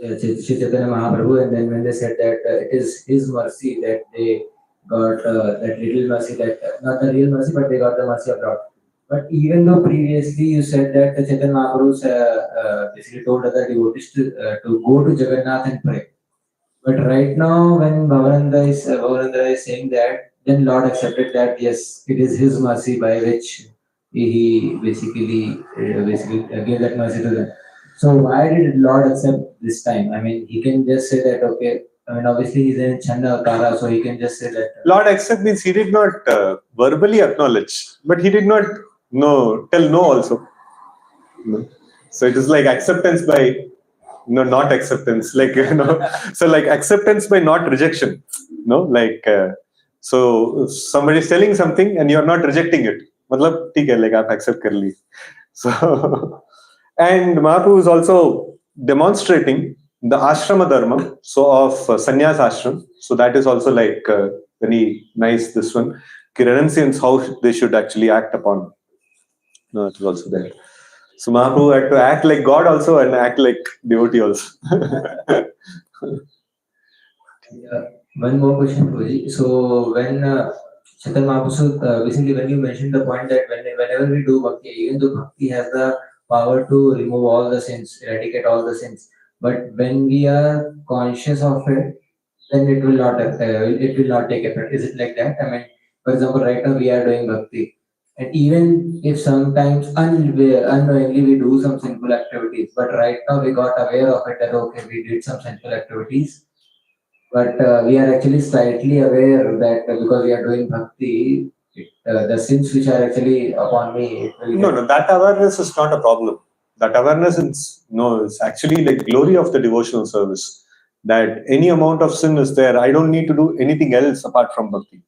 Chaitanya Mahaprabhu, and then when they said that it is his mercy that they got that little mercy, that not the real mercy, but they got the mercy of God. But even though previously you said that the Chaitanya Mahaprabhu basically told other devotees to go to Jagannath and pray. But right now, when Bhavananda is saying that, then Lord accepted that yes, it is His mercy by which He basically gave that mercy to them. So why did Lord accept this time? I mean, He can just say that okay. I mean, obviously He's in Chanda Avtara, so He can just say that. Lord accept means he did not verbally acknowledge, but he did not tell no also. No. So it is like acceptance by not acceptance, like so like acceptance by not rejection. Like so if somebody is telling something and you are not rejecting it. Matlab, theek hai, like aap accept kar li. So and Mahaprabhu is also demonstrating the ashrama dharma, so of sannyas ashram. So that is also like very nice. This one, renunciants, how they should actually act upon. No, it is also there. So Mahaprabhu had to act like God also and act like devotee also. One more question, Prabhuji. So when Chaitanya Mahaprabhu, recently when you mentioned the point that whenever we do bhakti, even though bhakti has the power to remove all the sins, eradicate all the sins, but when we are conscious of it, then it will not take effect. Is it like that? I mean, for example, right now we are doing bhakti, and even if sometimes unknowingly we do some sinful activities, but right now we got aware of it that okay, we did some sinful activities, but we are actually slightly aware that because we are doing bhakti, the sins which are actually upon me, it will No, that awareness is not a problem. That awareness is it's actually like glory of the devotional service. That any amount of sin is there, I don't need to do anything else apart from bhakti.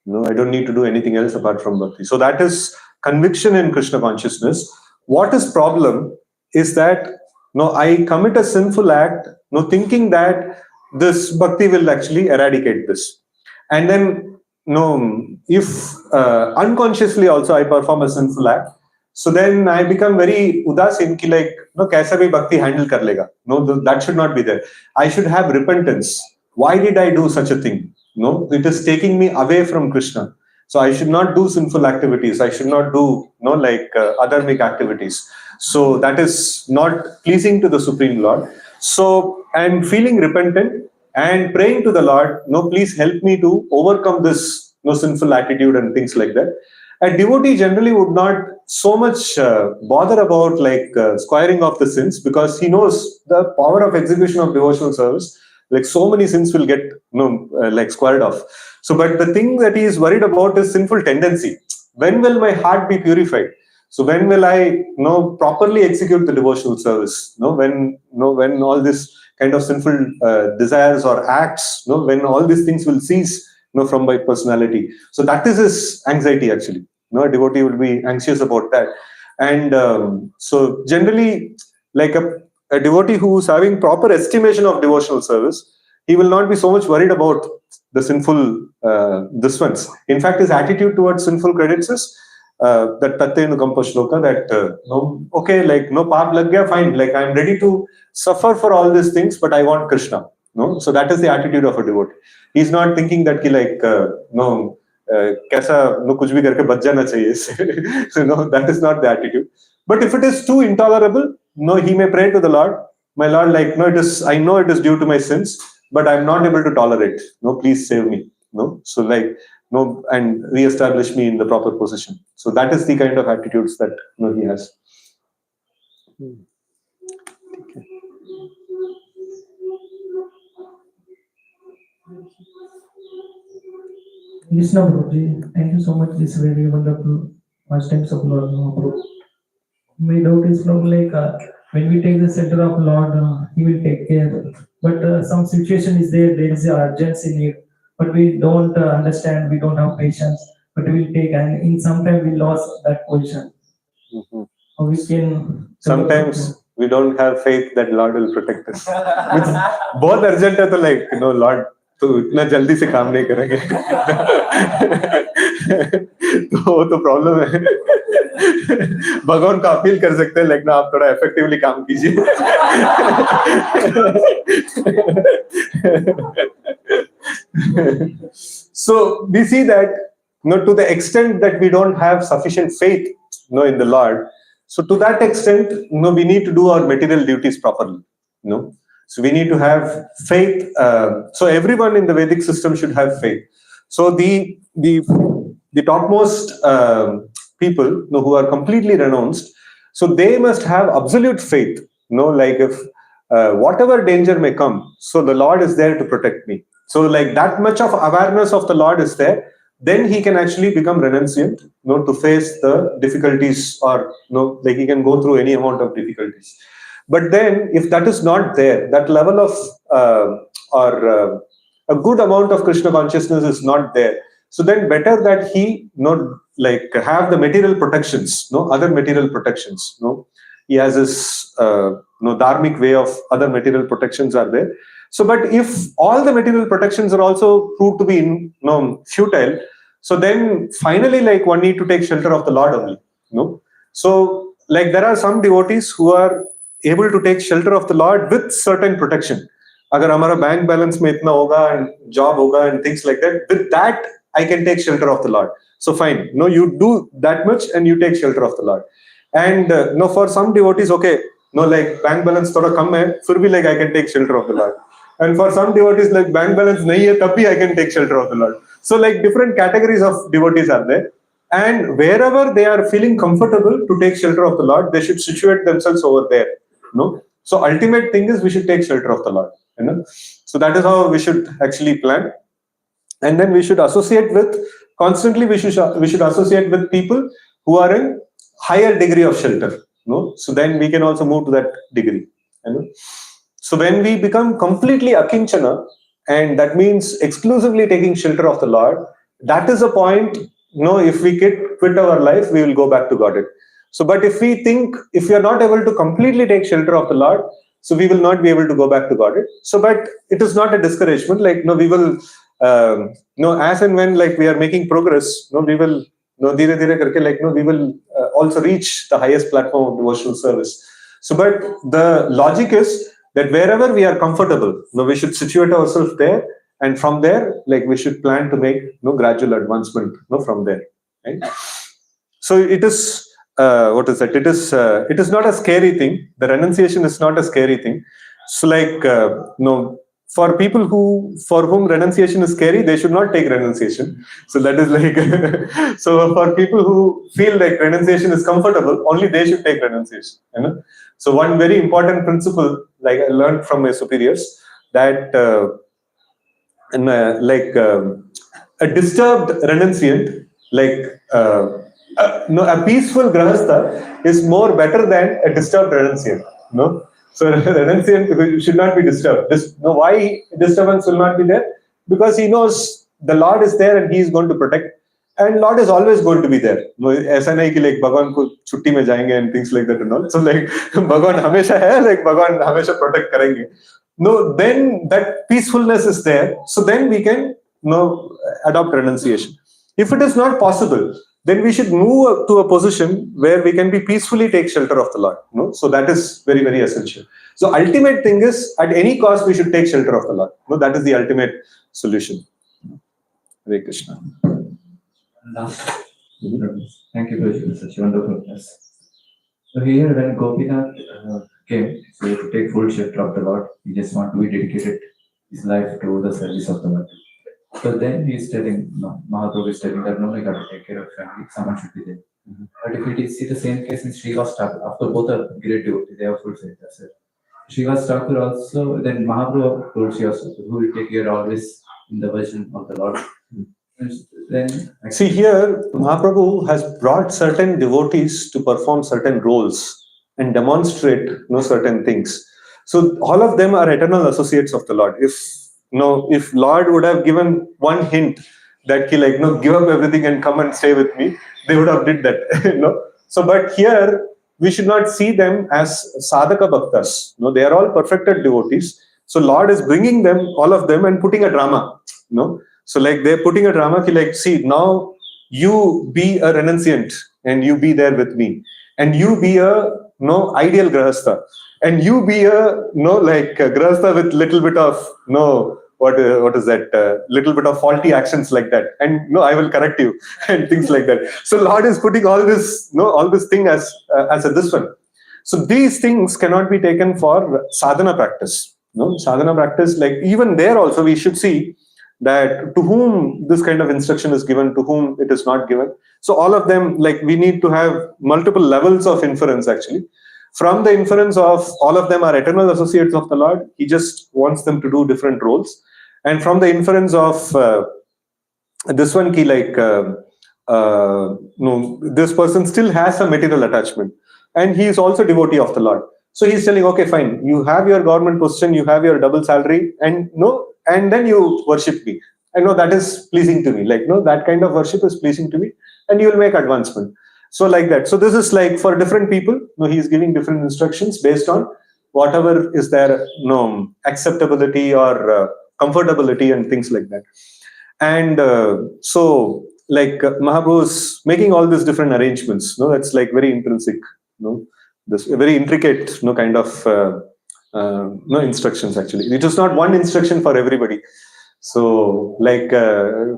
No, I don't need to do anything else apart from bhakti. So that is conviction in Krishna consciousness. What is problem is that I commit a sinful act, thinking that this bhakti will actually eradicate this. And then if unconsciously also I perform a sinful act, so then I become very udasin ki like kaisa bhi bhakti handle kar lega. No, that should not be there. I should have repentance. Why did I do such a thing? No, it is taking me away from Krishna. So I should not do sinful activities. I should not do like adharmic activities. So that is not pleasing to the Supreme Lord. So and feeling repentant and praying to the Lord, please help me to overcome this sinful attitude and things like that. A devotee generally would not so much bother about like squaring off the sins because he knows the power of execution of devotional service. Like so many sins will get like squared off. So but the thing that he is worried about is sinful tendency. When will my heart be purified? So when will I properly execute the devotional service? When all this kind of sinful desires or acts, when all these things will cease from my personality. So that is his anxiety actually. A devotee will be anxious about that. And so generally like a devotee who is having proper estimation of devotional service, he will not be so much worried about the sinful this ones. In fact, his attitude towards sinful credits is that Tattva Kampa Shloka, that okay, like no paap lag gaya, fine, like I'm ready to suffer for all these things, but I want Krishna. So that is the attitude of a devotee. He's not thinking that like kaisa kuch bhi karke bach jana chahiye. So that is not the attitude. But if it is too intolerable, he may pray to the Lord. My Lord, like I know it is due to my sins, but I'm not able to tolerate. Please save me. So like and re-establish me in the proper position. So that is the kind of attitudes that he has. Krishna Prabhuji, thank you so much. This very wonderful first times of Lord Mahaprabhu. My doubt is from like when we take the center of Lord, He will take care. But some situation is there is an urgency need, but we don't understand. We don't have patience, but we will take, and in some time we lost that position. How we can sometimes we don't have faith that Lord will protect us. Both urgent are like Lord, तो इतना जल्दी से काम नहीं करेंगे तो वो तो प्रॉब्लम है भगवान को अपील कर सकते हैं लेकिन आप थोड़ा इफेक्टिवली काम कीजिए So we see that, to the extent that we don't have sufficient faith, in the Lord, so to that extent, we need to do our material duties properly. So we need to have faith. So everyone in the Vedic system should have faith. So the topmost people, who are completely renounced, so they must have absolute faith. Like if whatever danger may come, so the Lord is there to protect me. So like that much of awareness of the Lord is there, then he can actually become renunciant, to face the difficulties, or like he can go through any amount of difficulties. But then if that is not there, that level of a good amount of Krishna consciousness is not there, so then better that he like have the material protections, other material protections. He has his dharmic way of other material protections are there. So, but if all the material protections are also proved to be futile, so then finally, like one need to take shelter of the Lord only. So, like there are some devotees who are able to take shelter of the Lord with certain protection. Agar hamara bank balance mein itna hoga and job hoga and things like that, with that I can take shelter of the Lord. So fine, you do that much and you take shelter of the Lord. And for some devotees, okay, like bank balance thoda kam hai, fir bhi like I can take shelter of the Lord. And for some devotees, like bank balance nahi hai, tab bhi I can take shelter of the Lord. So like different categories of devotees are there. And wherever they are feeling comfortable to take shelter of the Lord, they should situate themselves over there. So ultimate thing is we should take shelter of the Lord. So that is how we should actually plan. And then we should associate with, constantly we should associate with people who are in higher degree of shelter. So then we can also move to that degree. So when we become completely akinchana, and that means exclusively taking shelter of the Lord, that is a point, if we quit our life, we will go back to Godhead. So, but if we think, if we are not able to completely take shelter of the Lord, so we will not be able to go back to Godhead. So, but it is not a discouragement. Like, we will, as and when like we are making progress, we will, dhire dhire karke, like, we will also reach the highest platform of devotional service. So, but the logic is that wherever we are comfortable, we should situate ourselves there, and from there, like we should plan to make gradual advancement from there. Right? So it is what is that? It is not a scary thing. The renunciation is not a scary thing. So like for people for whom renunciation is scary, they should not take renunciation. So that is like so for people who feel like renunciation is comfortable, only they should take renunciation. So one very important principle, like I learned from my superiors, that a disturbed renunciant, like a peaceful grahastha is more better than a disturbed renunciant. So renunciant should not be disturbed. Why disturbance will not be there? Because he knows the Lord is there and he is going to protect. And Lord is always going to be there. ऐसा नहीं कि like भगवान को छुट्टी में जाएंगे and things like that and all. So like भगवान हमेशा है, like भगवान हमेशा protect करेंगे. Then that peacefulness is there. So then we can adopt renunciation. If it is not possible, then we should move up to a position where we can be peacefully take shelter of the Lord. So that is very, very essential. So ultimate thing is, at any cost, we should take shelter of the Lord. That is the ultimate solution. Hare Krishna. Last. Thank you, Prabhuji, for such wonderful class. So here, when Gopīnātha came, so to take full shelter of the Lord, he just want to be dedicated his life to the service of the Lord. So then he is telling, Mahaprabhu is telling that no, I got to take care of family, someone should be there. But if it is see the same case in Srivas Thakur, after both are great devotees, they have full faith. Srivas Thakur also, then Mahaprabhu told Srivas Thakur, who will take care always in the version of the Lord. Then see here, Mahaprabhu has brought certain devotees to perform certain roles and demonstrate certain things. So all of them are eternal associates of the Lord. If Lord would have given one hint that he give up everything and come and stay with me, they would have did that. So but here we should not see them as sadhaka bhaktas. They are all perfected devotees, So Lord is bringing them, all of them, and putting a drama. So like they're putting a drama. Like, see, now you be a renunciant and you be there with me, and you be a ideal grahastha, and you be a like a grahastha with little bit of what is that little bit of faulty actions like that, and I will correct you and things like that. So Lord is putting all this all this thing as this one. So these things cannot be taken for sadhana practice. Sadhana practice, like even there also we should see that to whom this kind of instruction is given, to whom it is not given. So all of them, like we need to have multiple levels of inference actually. From the inference of all of them are eternal associates of the Lord, he just wants them to do different roles. And from the inference of this one key, like this person still has a material attachment, and he is also devotee of the Lord. So he's telling, okay, fine, you have your government position, you have your double salary, and and then you worship me. I know that is pleasing to me. Like, that kind of worship is pleasing to me, and you will make advancement. So like that. So this is like for different people. He is giving different instructions based on whatever is their acceptability or comfortability and things like that. And so like Mahaprabhu is making all these different arrangements. That's like very intrinsic. This very intricate kind of instructions actually. It is not one instruction for everybody. So like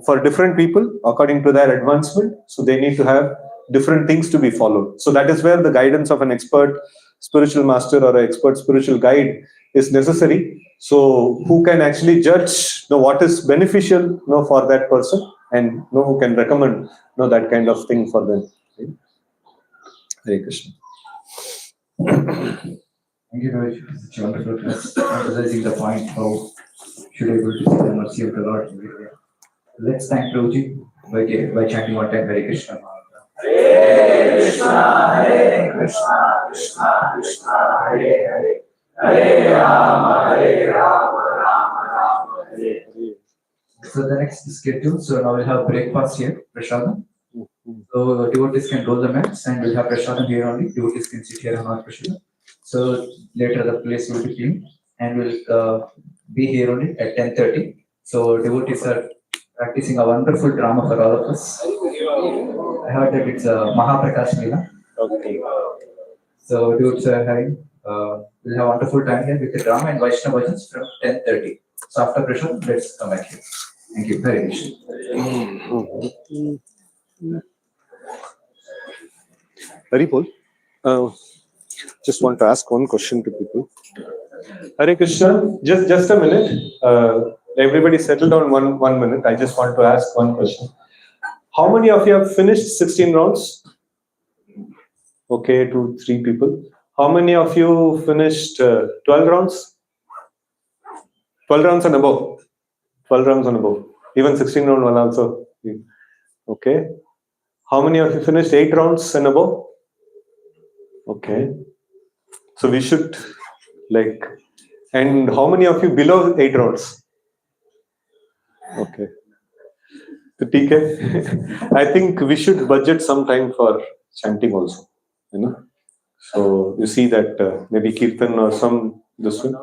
for different people according to their advancement, so they need to have different things to be followed. So that is where the guidance of an expert spiritual master or an expert spiritual guide is necessary. So who can actually judge what is beneficial for that person, and who can recommend that kind of thing for them. Okay? Hare Krishna. Thank you, Rohit. It's wonderful emphasizing the point how should able to see the mercy of the Lord everywhere. Let's thank Prabhuji by chanting one time Hare Krishna. Hare Krishna, Hare Krishna, Krishna Krishna, Hare Hare, Hare Rama, Rama Rama, Hare Hare. So the next is schedule. So now we'll have breakfast here, Prasadam. So devotees can roll the mats, and we'll have Prasadam here only. Devotees can sit here and not Prasadam. So later the place will be clean, and we'll be here only at 10:30. So devotees are practicing a wonderful drama for all of us. I heard that it's a Mahaprakash Leela. Okay. So devotees are having, we'll have a wonderful time here with the drama and Vaishnava bhajans from 10:30. So after Prasadam, let's come back here. Thank you. Hare Krishna. Haripol, just want to ask one question to people. Hare Krishna, just a minute. Everybody settle down 1 minute. I just want to ask one question. How many of you have finished 16 rounds? Okay, 2, 3 people. How many of you finished 12 rounds? 12 rounds and above. 12 rounds and above. Even 16 round one also. Okay. How many of you finished 8 rounds and above? Okay. So we should like, and how many of you below 8 rounds? Okay. So TK, I think we should budget some time for chanting also. So you see that maybe Kirtan or some this one.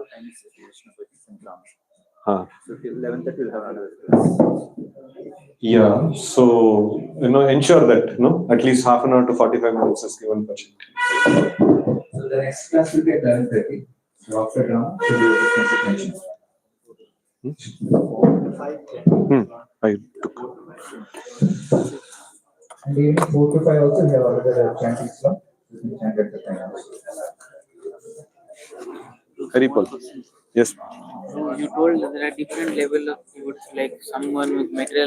So 11:30 we'll have another class. Yeah. So ensure that at least half an hour to 45 minutes is given for chanting. So the next class will be at 11:30. So after drama, so we will discuss it. I took. And even 4 to 5 also we have another chanting slot. We can chant at the time. Haripal. Yes. You told that there are different level of devotees, like someone with material